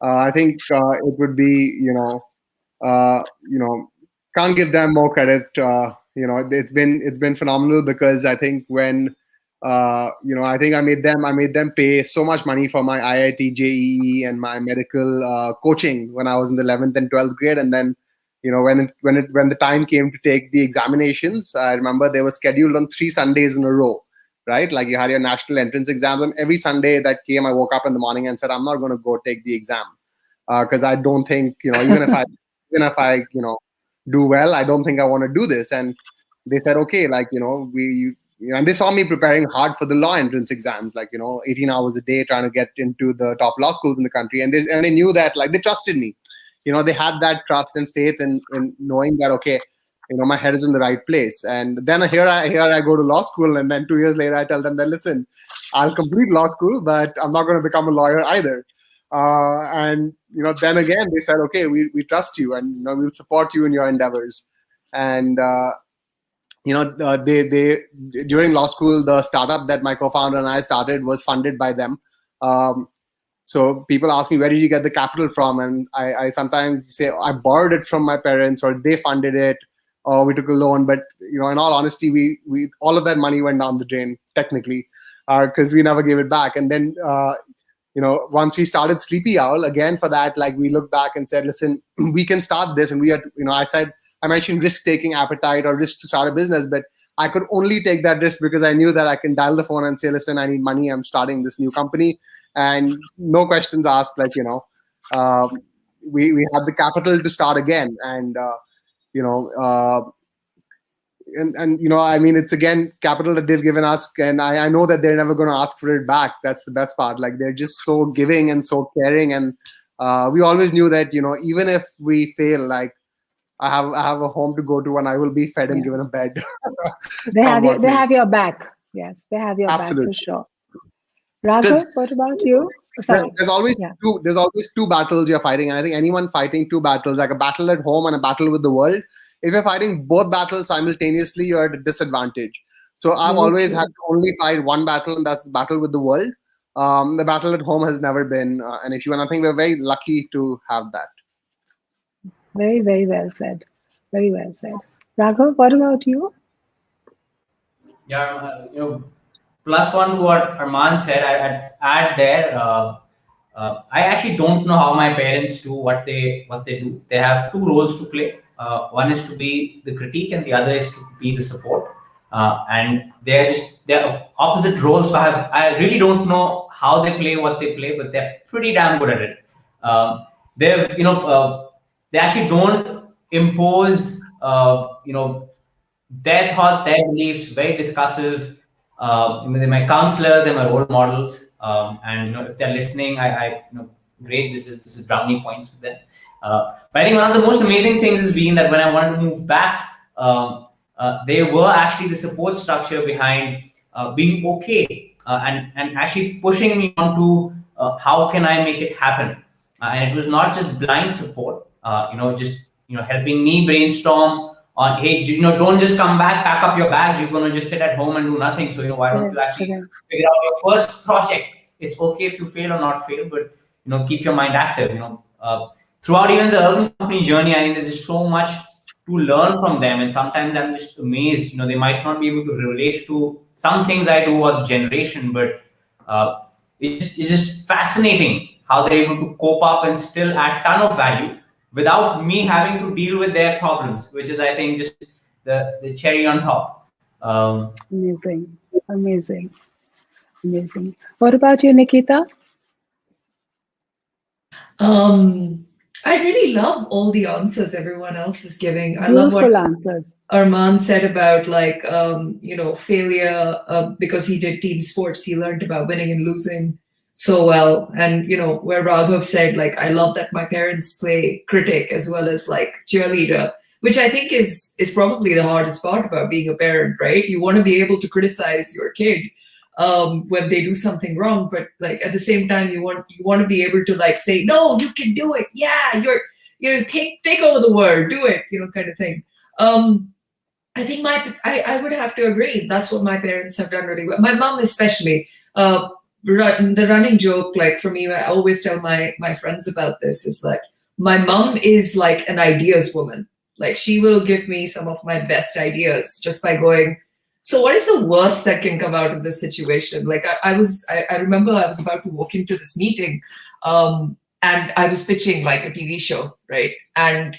I think it would be can't give them more credit. It's been phenomenal because I think when I think I made them pay so much money for my IIT JEE and my medical coaching when I was in the 11th and 12th grade, and then when the time came to take the examinations, I remember they were scheduled on 3 Sundays in a row, right? Like you had your national entrance exams, and every Sunday that came, I woke up in the morning and said, I'm not going to go take the exam because I don't think even if I do well, I don't think I want to do this. And they said, okay, like and they saw me preparing hard for the law entrance exams, like 18 hours a day trying to get into the top law schools in the country, and they knew that, like, they trusted me. They had that trust and faith in knowing that, okay, my head is in the right place. And then here I go to law school, and then 2 years later I tell them that, listen, I'll complete law school, but I'm not going to become a lawyer either. And then again they said, okay, we trust you, and we'll support you in your endeavors. And they during law school, the startup that my co-founder and I started was funded by them. So people ask me, where did you get the capital from? And I sometimes say, I borrowed it from my parents, or they funded it, or we took a loan. But in all honesty, we all of that money went down the drain technically, because we never gave it back. And then once we started Sleepy Owl, again for that, like, we looked back and said, listen, we can start this. And we had, I mentioned risk-taking appetite or risk to start a business, but I could only take that risk because I knew that I can dial the phone and say, listen, I need money. I'm starting this new company. And no questions asked, like, we had the capital to start again. And, I mean, it's again capital that they've given us. And I know that they're never going to ask for it back. That's the best part. Like, they're just so giving and so caring. And we always knew that, even if we fail, like, I have a home to go to, and I will be fed and given a bed. They have your back. Yes, they have your Absolutely. back for sure. Raghav, what about you? Sorry. There's always two battles you're fighting, and I think anyone fighting two battles, like a battle at home and a battle with the world, if you're fighting both battles simultaneously, you're at a disadvantage. So I've always had to only fight one battle, and that's the battle with the world. The battle at home has never been an issue, and I think we're very lucky to have that. Very, very well said. Very well said. Raghav, what about you? Yeah, plus one to what Armaan said, I'd add there. I actually don't know how my parents do what they do. They have two roles to play. One is to be the critique, and the other is to be the support. And they're opposite roles. So I really don't know how they play what they play, but they're pretty damn good at it. They actually don't impose their thoughts, their beliefs. Very discussive. They're my counselors, they're my role models, and if they're listening, I great. This is brownie points with them. But I think one of the most amazing things has been that when I wanted to move back, they were actually the support structure behind being okay and actually pushing me on to how can I make it happen. And it was not just blind support, just helping me brainstorm on, hey, don't just come back, pack up your bags. You're going to just sit at home and do nothing. So, why don't you actually figure out your first project? It's okay if you fail or not fail, but, keep your mind active. Throughout even the urban company journey, I think there's just so much to learn from them. And sometimes I'm just amazed, they might not be able to relate to some things I do or the generation, but it's just fascinating how they're able to cope up and still add ton of value without me having to deal with their problems, which is, I think, just the cherry on top. Amazing. What about you, Nikita? I really love all the answers everyone else is giving. I love Beautiful what answers. Armaan said about like failure because he did team sports. He learned about winning and losing so well, and where Raghav said like I love that my parents play critic as well as like cheerleader, which I think is probably the hardest part about being a parent, right? You want to be able to criticize your kid when they do something wrong, but like at the same time you want to be able to like say no, you can do it. Yeah, you're take over the world, do it, kind of thing. I think I would have to agree. That's what my parents have done really well. My mom especially. The running joke, like for me, I always tell my friends about this, is that my mom is like an ideas woman. Like she will give me some of my best ideas just by going, so what is the worst that can come out of this situation? Like I remember I was about to walk into this meeting and I was pitching like a TV show, right? And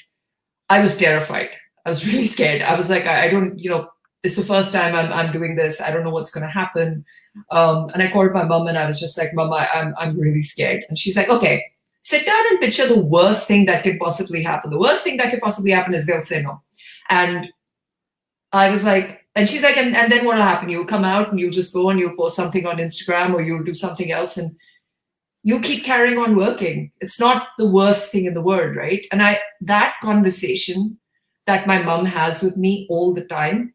I was terrified. I was really scared. I was like, I don't, it's the first time I'm doing this. I don't know what's going to happen. And I called my mom and I was just like, Mom, I'm really scared. And she's like, okay, sit down and picture the worst thing that could possibly happen. The worst thing that could possibly happen is they'll say no. And I was like, and she's like, and then what will happen? You'll come out and you'll just go and you'll post something on Instagram or you'll do something else and you keep carrying on working. It's not the worst thing in the world, right? And that conversation that my mom has with me all the time,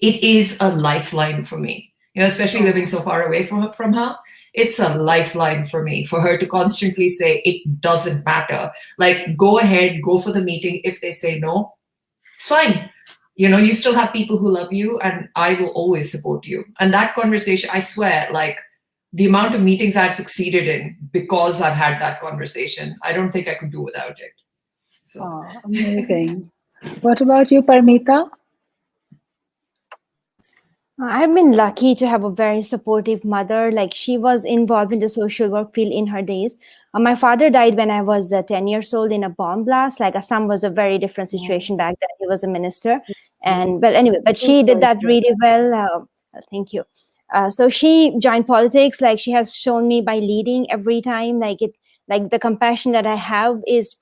it is a lifeline for me. Especially living so far away from her, it's a lifeline for me, for her to constantly say, it doesn't matter. Like, go ahead, go for the meeting. If they say no, it's fine. You still have people who love you and I will always support you. And that conversation, I swear, like the amount of meetings I've succeeded in because I've had that conversation, I don't think I could do without it. So. Oh, amazing. What about you, Parmita? I've been lucky to have a very supportive mother. Like she was involved in the social work field in her days. My father died when I was 10 years old in a bomb blast. Like Assam was a very different situation back then. He was a minister. But she did that really well. Thank you. So she joined politics. Like she has shown me by leading every time, like the compassion that I have is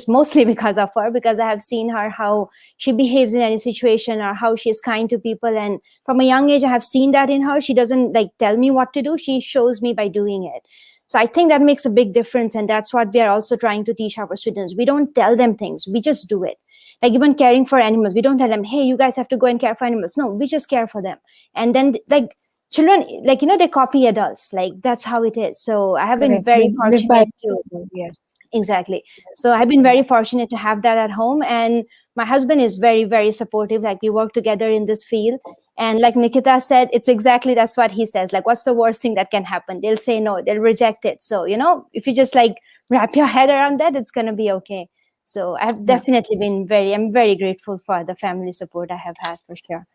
mostly because of her, because I have seen her, how she behaves in any situation or how she's kind to people. And from a young age, I have seen that in her. She doesn't like tell me what to do. She shows me by doing it. So I think that makes a big difference. And that's what we are also trying to teach our students. We don't tell them things. We just do it. Like even caring for animals, we don't tell them, hey, you guys have to go and care for animals. No, we just care for them. And then like, children, like, they copy adults. Like that's how it is. So I have been very fortunate to, yes, exactly. So I've been very fortunate to have that at home. And my husband is very, very supportive. Like we work together in this field. And like Nikita said, that's what he says. Like, what's the worst thing that can happen? They'll say no, they'll reject it. So, if you just like wrap your head around that, it's going to be okay. So I've definitely been I'm very grateful for the family support I have had for sure.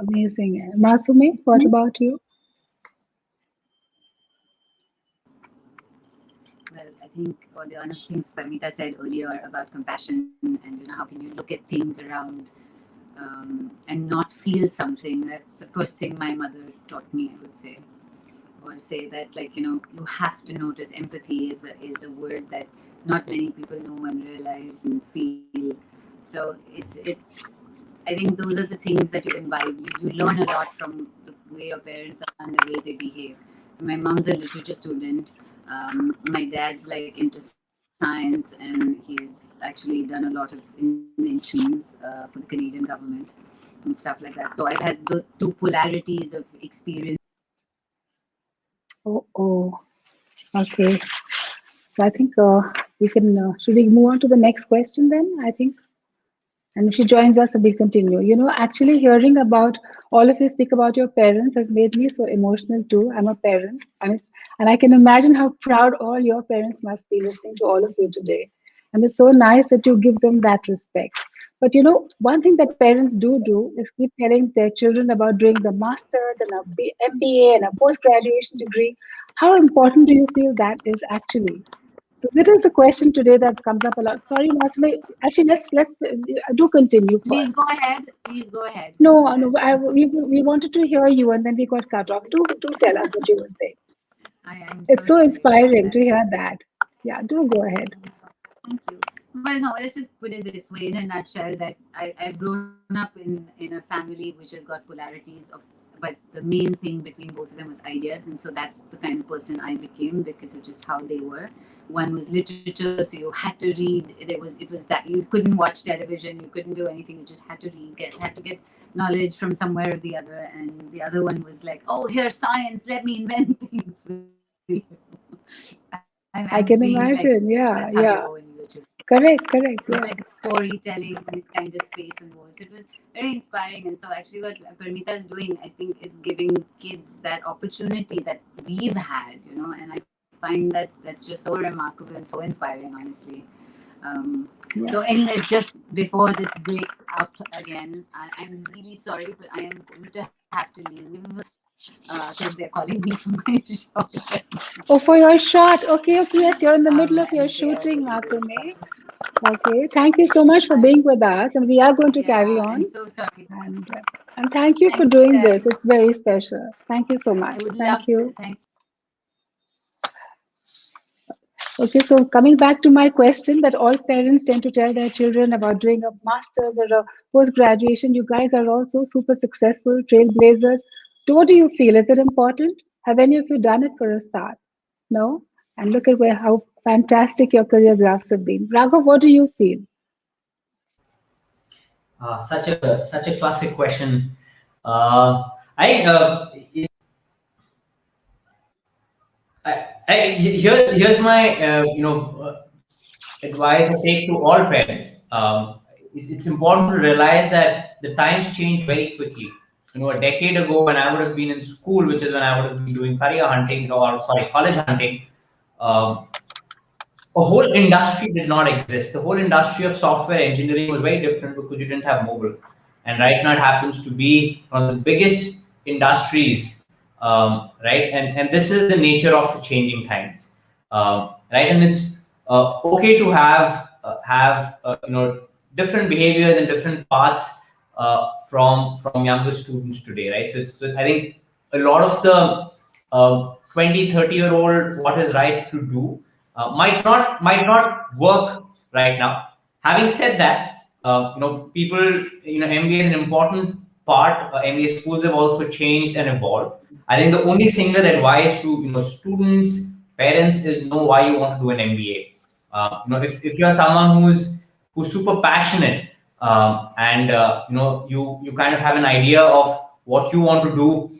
Amazing. Masumi, what about you? Well, I think one of the things Parmita said earlier about compassion and how can you look at things around and not feel something. That's the first thing my mother taught me, I would say, or say that you have to notice. Empathy is a word that not many people know and realize and feel. So it's I think those are the things that you imbibe. You learn a lot from the way your parents are and the way they behave. My mom's a literature student. My dad's like into science, and he's actually done a lot of inventions for the Canadian government and stuff like that. So I've had the two polarities of experience. Oh, okay. So I think we can. Should we move on to the next question then? I think. And if she joins us, we'll continue. Actually hearing about all of you speak about your parents has made me so emotional too. I'm a parent, and I can imagine how proud all your parents must be listening to all of you today. And it's so nice that you give them that respect. But one thing that parents do is keep telling their children about doing the masters and a MBA and a post-graduation degree. How important do you feel that is actually? It is a question today that comes up a lot. Sorry, Masumi. Actually, let's do continue first. Please go ahead. Please go ahead. No, we wanted to hear you, and then we got cut off. Do tell us what you were saying. It's so inspiring to hear that. Yeah, do go ahead. Thank you. Well, no, let's just put it this way in a nutshell that I've grown up in a family which has got polarities of, but the main thing between both of them was ideas, and so that's the kind of person I became because of just how they were. One was literature, so you had to read. It was that you couldn't watch television, you couldn't do anything. You just had to read, had to get knowledge from somewhere or the other. And the other one was like, oh, here's science. Let me invent things for you. I can imagine. Yeah, That's how yeah. you go when you're children. Correct. It was Yeah. like storytelling kind of space and words. It was very inspiring. And so actually what Parmita is doing, I think, is giving kids that opportunity that we've had, and I find that's just so remarkable and so inspiring, honestly. Yeah. So anyways, just before this breaks up again, I'm really sorry, but I am going to have to leave because they're calling me for my show. Oh, for your shot. Okay. Yes, you're in the middle of your And shooting, Masumi. Okay. Thank you so much for being with us, and we are going to carry on. I'm so sorry. And thank you for doing this. It's very special. Thank you so much. I would Thank love you. to. Thank Okay, so coming back to my question that all parents tend to tell their children about doing a master's or a post-graduation, you guys are also super successful trailblazers. So what do you feel? Is it important? Have any of you done it for a start? No? And look at how fantastic your career graphs have been. Raghav, what do you feel? Such a classic question. Here's my advice I take to all parents. It's important to realize that the times change very quickly. A decade ago, when I would have been in school, which is when I would have been doing career hunting, college hunting, a whole industry did not exist. The whole industry of software engineering was very different because you didn't have mobile. And right now it happens to be one of the biggest industries, right? And this is the nature of the changing times, right? And it's okay to have different behaviors and different paths from younger students today, right? So I think a lot of the 20, 30-year-old what is right to do might not work right now. Having said that, people, MBA is an important part. MBA schools have also changed and evolved. I think the only single advice to students, parents is know why you want to do an MBA. If you're someone who's super passionate and you kind of have an idea of what you want to do,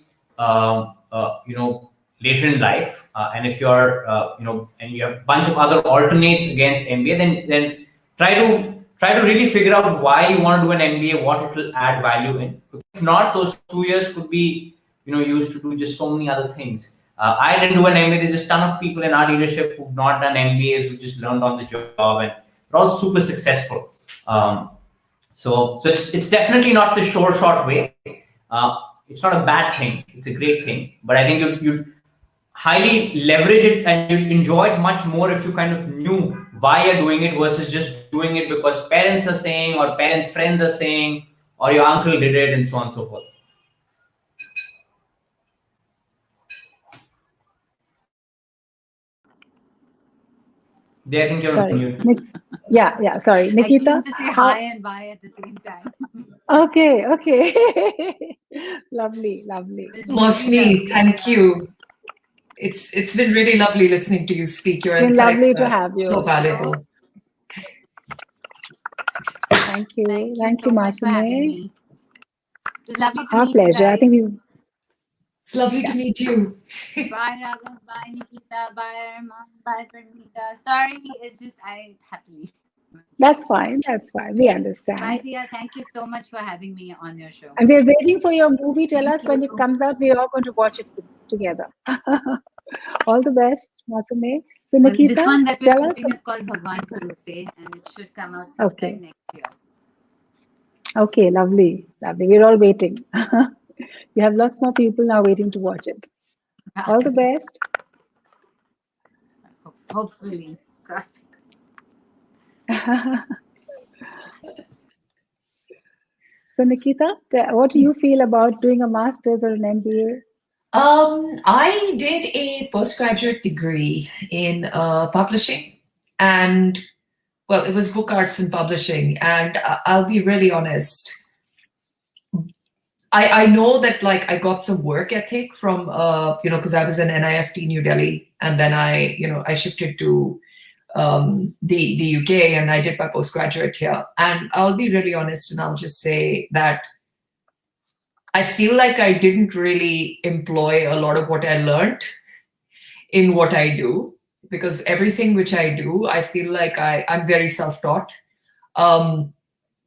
later in life, and if you're and you have a bunch of other alternates against MBA, then try to really figure out why you want to do an MBA, what it will add value in. If not, those 2 years could be used to do just so many other things. I didn't do an MBA. There's just a ton of people in our leadership who've not done MBAs, who just learned on the job, and they're all super successful. So it's definitely not the short way. It's not a bad thing. It's a great thing. But I think you highly leverage it and you enjoy it much more if you kind of knew why you're doing it versus just doing it because parents are saying or parents' friends are saying or your uncle did it and so on and so forth. I think you're on mute. Yeah. Sorry, Nikita. I came to say hi and bye at the same time. Okay. Lovely. Masumi, thank you. It's been really lovely listening to you speak. Your it's been insights lovely to have you. So valuable. Thank you, so much for having me. It was lovely to Our meet pleasure. you guys. I think it's lovely to meet you. Bye, Raghav. Bye, Nikita. Bye, Armaan. Bye, Parmita. Sorry, it's just I have to leave. That's fine. We understand. Bye, Diya. Thank you so much for having me on your show. And we're waiting for your movie. Tell us when it comes out. We're all going to watch it together. All the best, Masumi. So, Nikita, this one that we're shooting is called Bhagwan Bharose, and it should come out sometime next year. Okay, lovely. We're all waiting. We have lots more people now waiting to watch it. All the best. Hopefully. Cross So, Nikita, what do you feel about doing a master's or an MBA? I did a postgraduate degree in publishing And well, it was book arts and publishing. And I'll be really honest. I know that like I got some work ethic from, because I was in NIFT New Delhi, and then I shifted to the UK, and I did my postgraduate here. And I'll be really honest, and I'll just say that I feel like I didn't really employ a lot of what I learned in what I do, because everything which I do, I feel like I'm very self-taught.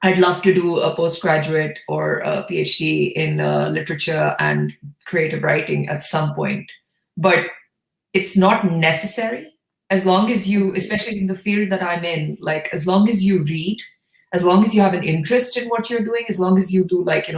I'd love to do a postgraduate or a PhD in literature and creative writing at some point, but it's not necessary. As long as you, especially in the field that I'm in, like as long as you read, as long as you have an interest in what you're doing, as long as you do like,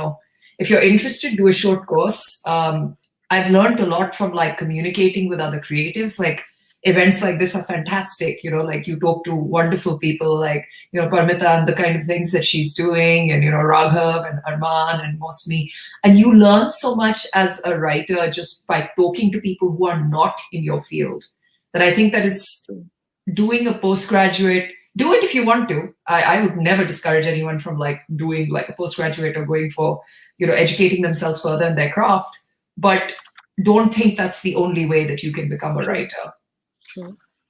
if you're interested, do a short course. I've learned a lot from like communicating with other creatives. Like events like this are fantastic, like you talk to wonderful people like, Parmita and the kind of things that she's doing, and, Raghav and Armaan and Masumi. And you learn so much as a writer just by talking to people who are not in your field, that I think that it's doing a postgraduate, do it if you want to. I would never discourage anyone from like doing like a postgraduate or going for, educating themselves further in their craft, but don't think that's the only way that you can become a writer.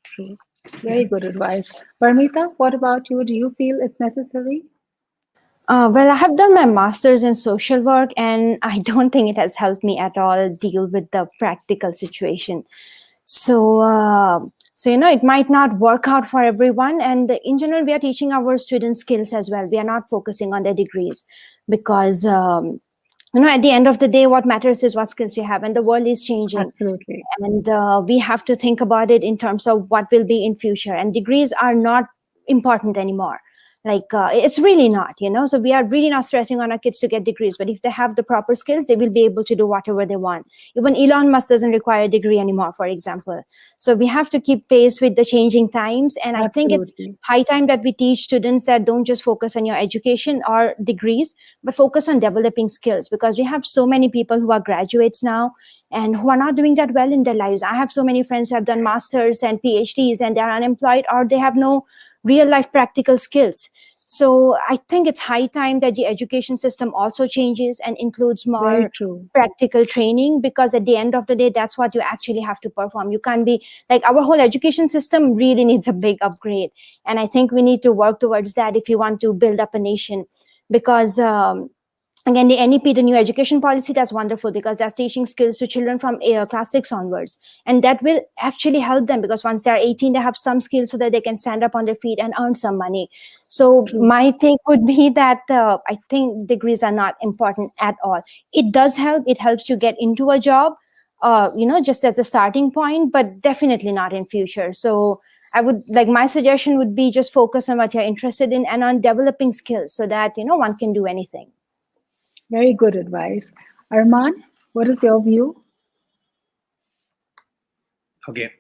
True. Very good advice. Parmita, what about you? Do you feel it's necessary? Well, I have done my master's in social work, and I don't think it has helped me at all deal with the practical situation. So, it might not work out for everyone. And in general, we are teaching our students skills as well. We are not focusing on their degrees because, at the end of the day, what matters is what skills you have, and the world is changing. Absolutely. And we have to think about it in terms of what will be in future. And degrees are not important anymore. Like it's really not, so we are really not stressing on our kids to get degrees, but if they have the proper skills, they will be able to do whatever they want. Even Elon Musk doesn't require a degree anymore, for example. So we have to keep pace with the changing times. And I think it's high time that we teach students that don't just focus on your education or degrees, but focus on developing skills, because we have so many people who are graduates now and who are not doing that well in their lives. I have so many friends who have done masters and PhDs and they're unemployed, or they have no real life practical skills. So I think it's high time that the education system also changes and includes more practical training, because at the end of the day, that's what you actually have to perform. You can't be like, our whole education system really needs a big upgrade. And I think we need to work towards that if you want to build up a nation, because again, the NEP, the new education policy, that's wonderful, because that's teaching skills to children from class 6 onwards. And that will actually help them, because once they're 18, they have some skills so that they can stand up on their feet and earn some money. So my take would be that I think degrees are not important at all. It does help. It helps you get into a job, just as a starting point, but definitely not in future. So I would my suggestion would be just focus on what you're interested in and on developing skills so that, one can do anything. Very good advice. Armaan, what is your view? Okay.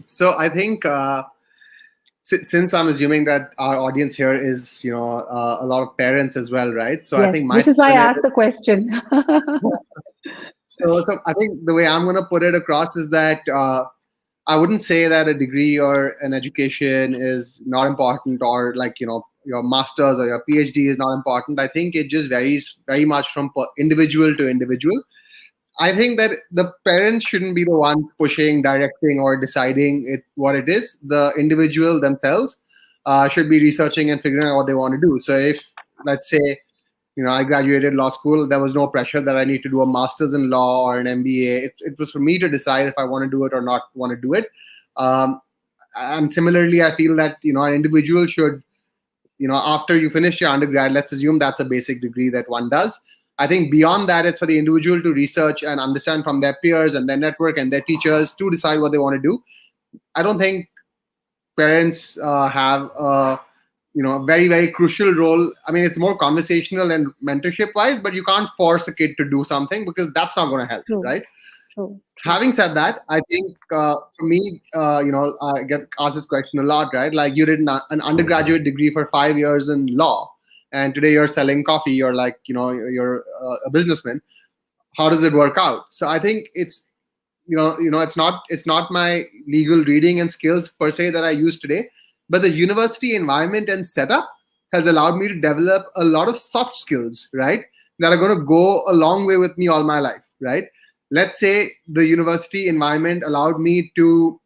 So I think since I'm assuming that our audience here is, a lot of parents as well, right? So yes, I think which is why I asked the question. So I think the way I'm going to put it across is that I wouldn't say that a degree or an education is not important, or your master's or your PhD is not important. I think it just varies very much from individual to individual. I think that the parents shouldn't be the ones pushing, directing, or deciding what it is. The individual themselves should be researching and figuring out what they want to do. So if, let's say, I graduated law school, there was no pressure that I need to do a master's in law or an MBA. It was for me to decide if I want to do it or not want to do it. And similarly, I feel that, an individual should, after you finish your undergrad, let's assume that's a basic degree that one does. I think beyond that, it's for the individual to research and understand from their peers and their network and their teachers to decide what they want to do. I don't think parents have a very, very crucial role. I mean, it's more conversational and mentorship wise, but you can't force a kid to do something, because that's not going to help, right? True. Having said that, I think for me, I get asked this question a lot, right? Like, you did an undergraduate degree for 5 years in law, and today you're selling coffee. You're you're a businessman. How does it work out? So I think it's, it's not my legal reading and skills per se that I use today. but the university environment and setup has allowed me to develop a lot of soft skills, right? That are going to go a long way with me all my life, right? Let's say the university environment allowed me to,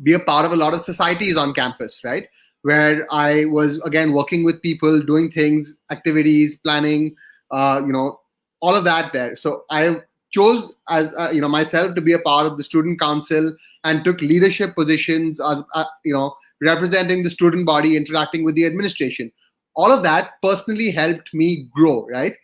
be a part of a lot of societies on campus, right? Where I was, again, working with people, doing things, activities, planning, all of that there. So I chose as, myself to be a part of the student council and took leadership positions as, representing the student body, interacting with the administration. All of that personally helped me grow, right?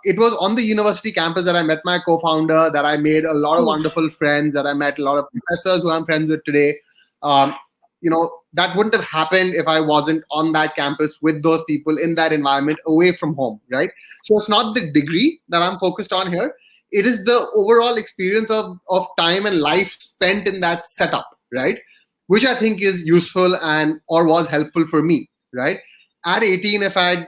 It was on the university campus that I met my co-founder, that I made a lot of wonderful friends, that I met a lot of professors who I'm friends with today. That wouldn't have happened if I wasn't on that campus with those people in that environment away from home, right? So it's not the degree that I'm focused on here. It is the overall experience of time and life spent in that setup, right? Which I think is useful or was helpful for me, right? At 18, if I'd,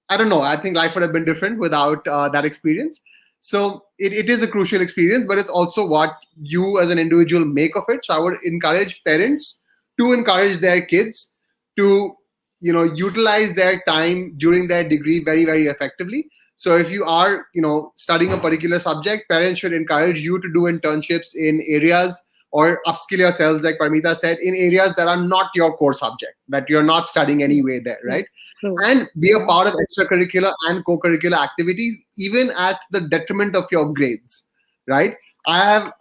I don't know, I think life would have been different without that experience. So it is a crucial experience, but it's also what you as an individual make of it. So I would encourage parents to encourage their kids to, utilize their time during their degree very, very effectively. So if you are, studying a particular subject, parents should encourage you to do internships in areas or upskill yourselves, like Parmita said, in areas that are not your core subject, that you're not studying anyway there, right? And be a part of extracurricular and co-curricular activities, even at the detriment of your grades, right? I have,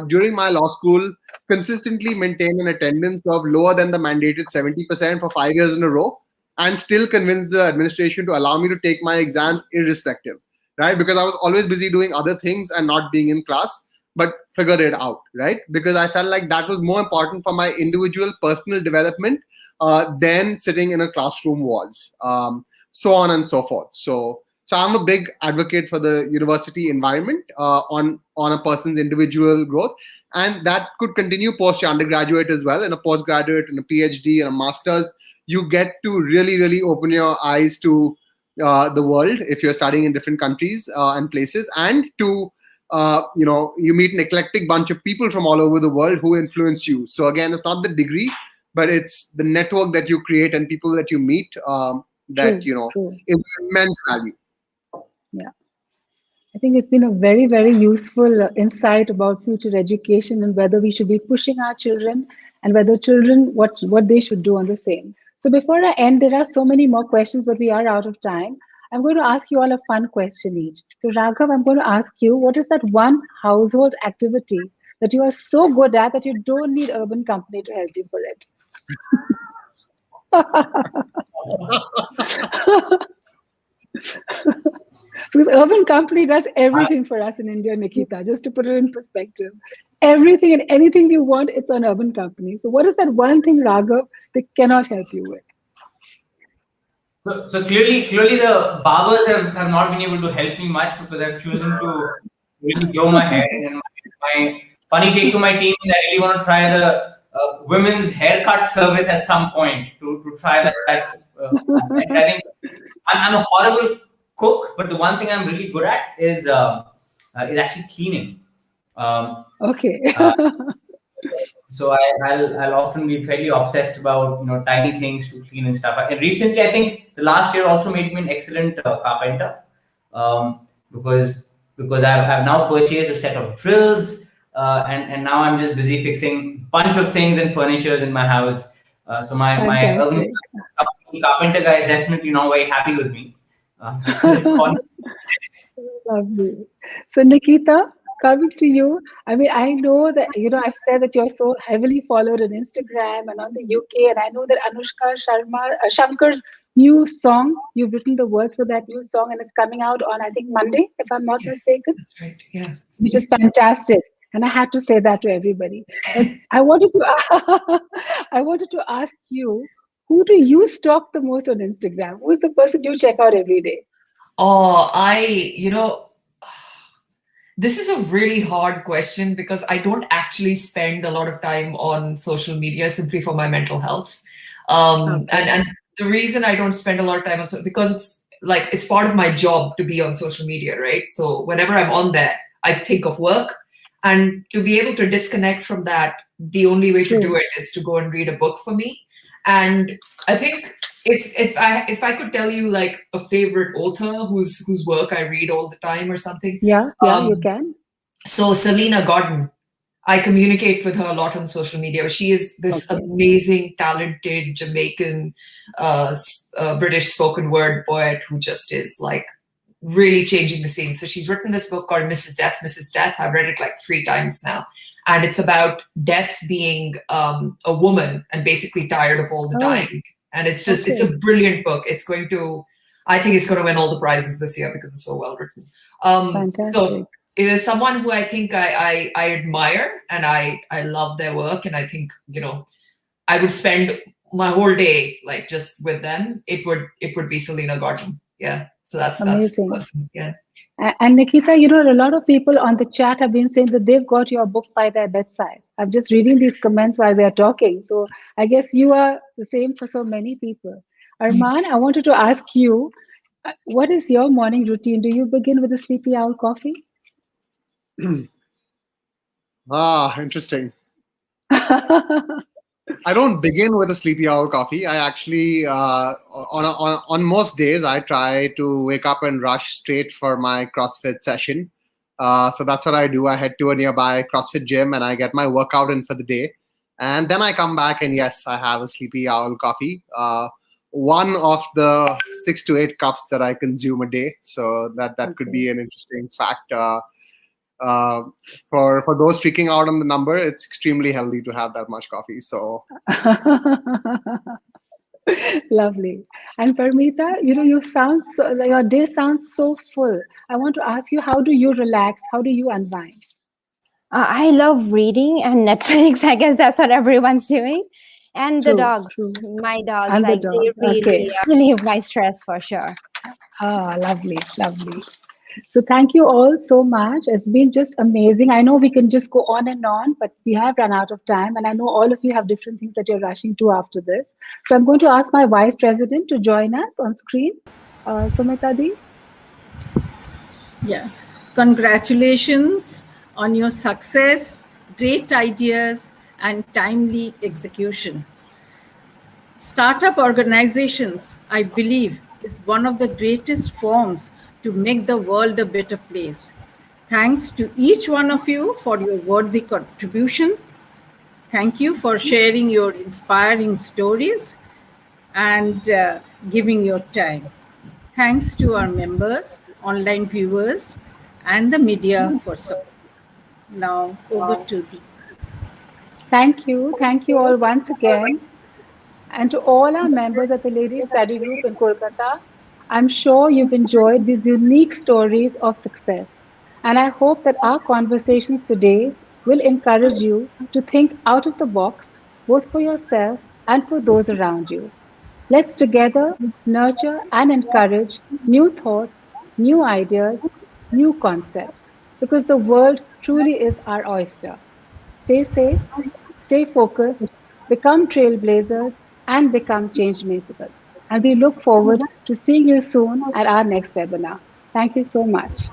during my law school, consistently maintained an attendance of lower than the mandated 70% for 5 years in a row, and still convinced the administration to allow me to take my exams irrespective, right? Because I was always busy doing other things and not being in class, but figured it out, right? Because I felt like that was more important for my individual personal development than sitting in a classroom was, so on and so forth. So I'm a big advocate for the university environment on a person's individual growth, and that could continue post undergraduate as well, in a postgraduate, in a PhD, in a master's. You get to really, really open your eyes to the world if you're studying in different countries and places, and to you meet an eclectic bunch of people from all over the world who influence you. So again, it's not the degree, but it's the network that you create and people that you meet that is immense value. Yeah, I think it's been a very, very useful insight about future education and whether we should be pushing our children and whether children what they should do on the same. So before I end, there are so many more questions, but we are out of time. I'm going to ask you all a fun question each. So Raghav, I'm going to ask you, what is that one household activity that you are so good at that you don't need Urban Company to help you for it? Because Urban Company does everything for us in India, Nikita, just to put it in perspective. Everything and anything you want, it's on Urban Company. So what is that one thing, Raghav, they cannot help you with? So clearly the barbers have not been able to help me much, because I've chosen to really grow my hair. And my funny take to my team is I really want to try the women's haircut service at some point to try that. And I think I'm a horrible cook, but the one thing I'm really good at is actually cleaning. Okay. So I'll often be fairly obsessed about tiny things to clean and stuff. And recently, I think the last year also made me an excellent carpenter, because I've now purchased a set of drills, and now I'm just busy fixing a bunch of things and furnitures in my house. So my urban carpenter guy is definitely not very happy with me. Lovely. So Nikita, coming to you, I mean, I know that, I've said that you're so heavily followed on Instagram and on the UK, and I know that Anushka Shankar's new song, you've written the words for that new song, and it's coming out on, I think, Monday, if I'm not mistaken. That's right, yeah. Which is fantastic. And I had to say that to everybody. And I wanted to ask you, who do you stalk the most on Instagram? Who's the person you check out every day? Oh, this is a really hard question, because I don't actually spend a lot of time on social media simply for my mental health. And the reason I don't spend a lot of time on because it's part of my job to be on social media, right? So whenever I'm on there, I think of work. And to be able to disconnect from that, the only way to do it is to go and read a book for me. And I think if I could tell you like a favorite author whose work I read all the time or something. Yeah, you can. So Selena Gordon, I communicate with her a lot on social media. She is this amazing, talented Jamaican, British spoken word poet who just is like really changing the scene. So she's written this book called Mrs. Death, Mrs. Death. I've read it like 3 times now. And it's about death being a woman and basically tired of all the dying. And it's just, it's a brilliant book. I think it's going to win all the prizes this year because it's so well written. So it is someone who I think I admire, and I love their work. And I think, I would spend my whole day like just with them. It would be Selena Gordon. Yeah. So that's amazing. Awesome. Yeah. And Nikita, a lot of people on the chat have been saying that they've got your book by their bedside. I'm just reading these comments while we are talking. So I guess you are the same for so many people. Armaan, I wanted to ask you, what is your morning routine? Do you begin with a sleepy owl coffee? Interesting. I don't begin with a sleepy owl coffee. I actually, on most days, I try to wake up and rush straight for my CrossFit session. So that's what I do. I head to a nearby CrossFit gym and I get my workout in for the day. And then I come back and yes, I have a sleepy owl coffee. One of the 6 to 8 cups that I consume a day. So that could be an interesting fact. For those freaking out on the number, it's extremely healthy to have that much coffee. So lovely. And Parmita, you sound so, your day sounds so full. I want to ask you, how do you relax? How do you unwind? I love reading and Netflix. I guess that's what everyone's doing. And the dogs, my dogs, and like they really relieve my stress for sure. Lovely. So thank you all so much. It's been just amazing. I know we can just go on and on, but we have run out of time. And I know all of you have different things that you're rushing to after this. So I'm going to ask my Vice President to join us on screen. Sumita Di. Yeah. Congratulations on your success, great ideas, and timely execution. Startup organizations, I believe, is one of the greatest forms to make the world a better place. Thanks to each one of you for your worthy contribution. Thank you for sharing your inspiring stories and giving your time. Thanks to our members, online viewers, and the media for support. Now, over to Diya. Thank you all once again. And to all our members of the Ladies Study Group in Kolkata, I'm sure you've enjoyed these unique stories of success. And I hope that our conversations today will encourage you to think out of the box, both for yourself and for those around you. Let's together nurture and encourage new thoughts, new ideas, new concepts, because the world truly is our oyster. Stay safe, stay focused, become trailblazers, and become change makers. And we look forward to seeing you soon at our next webinar. Thank you so much.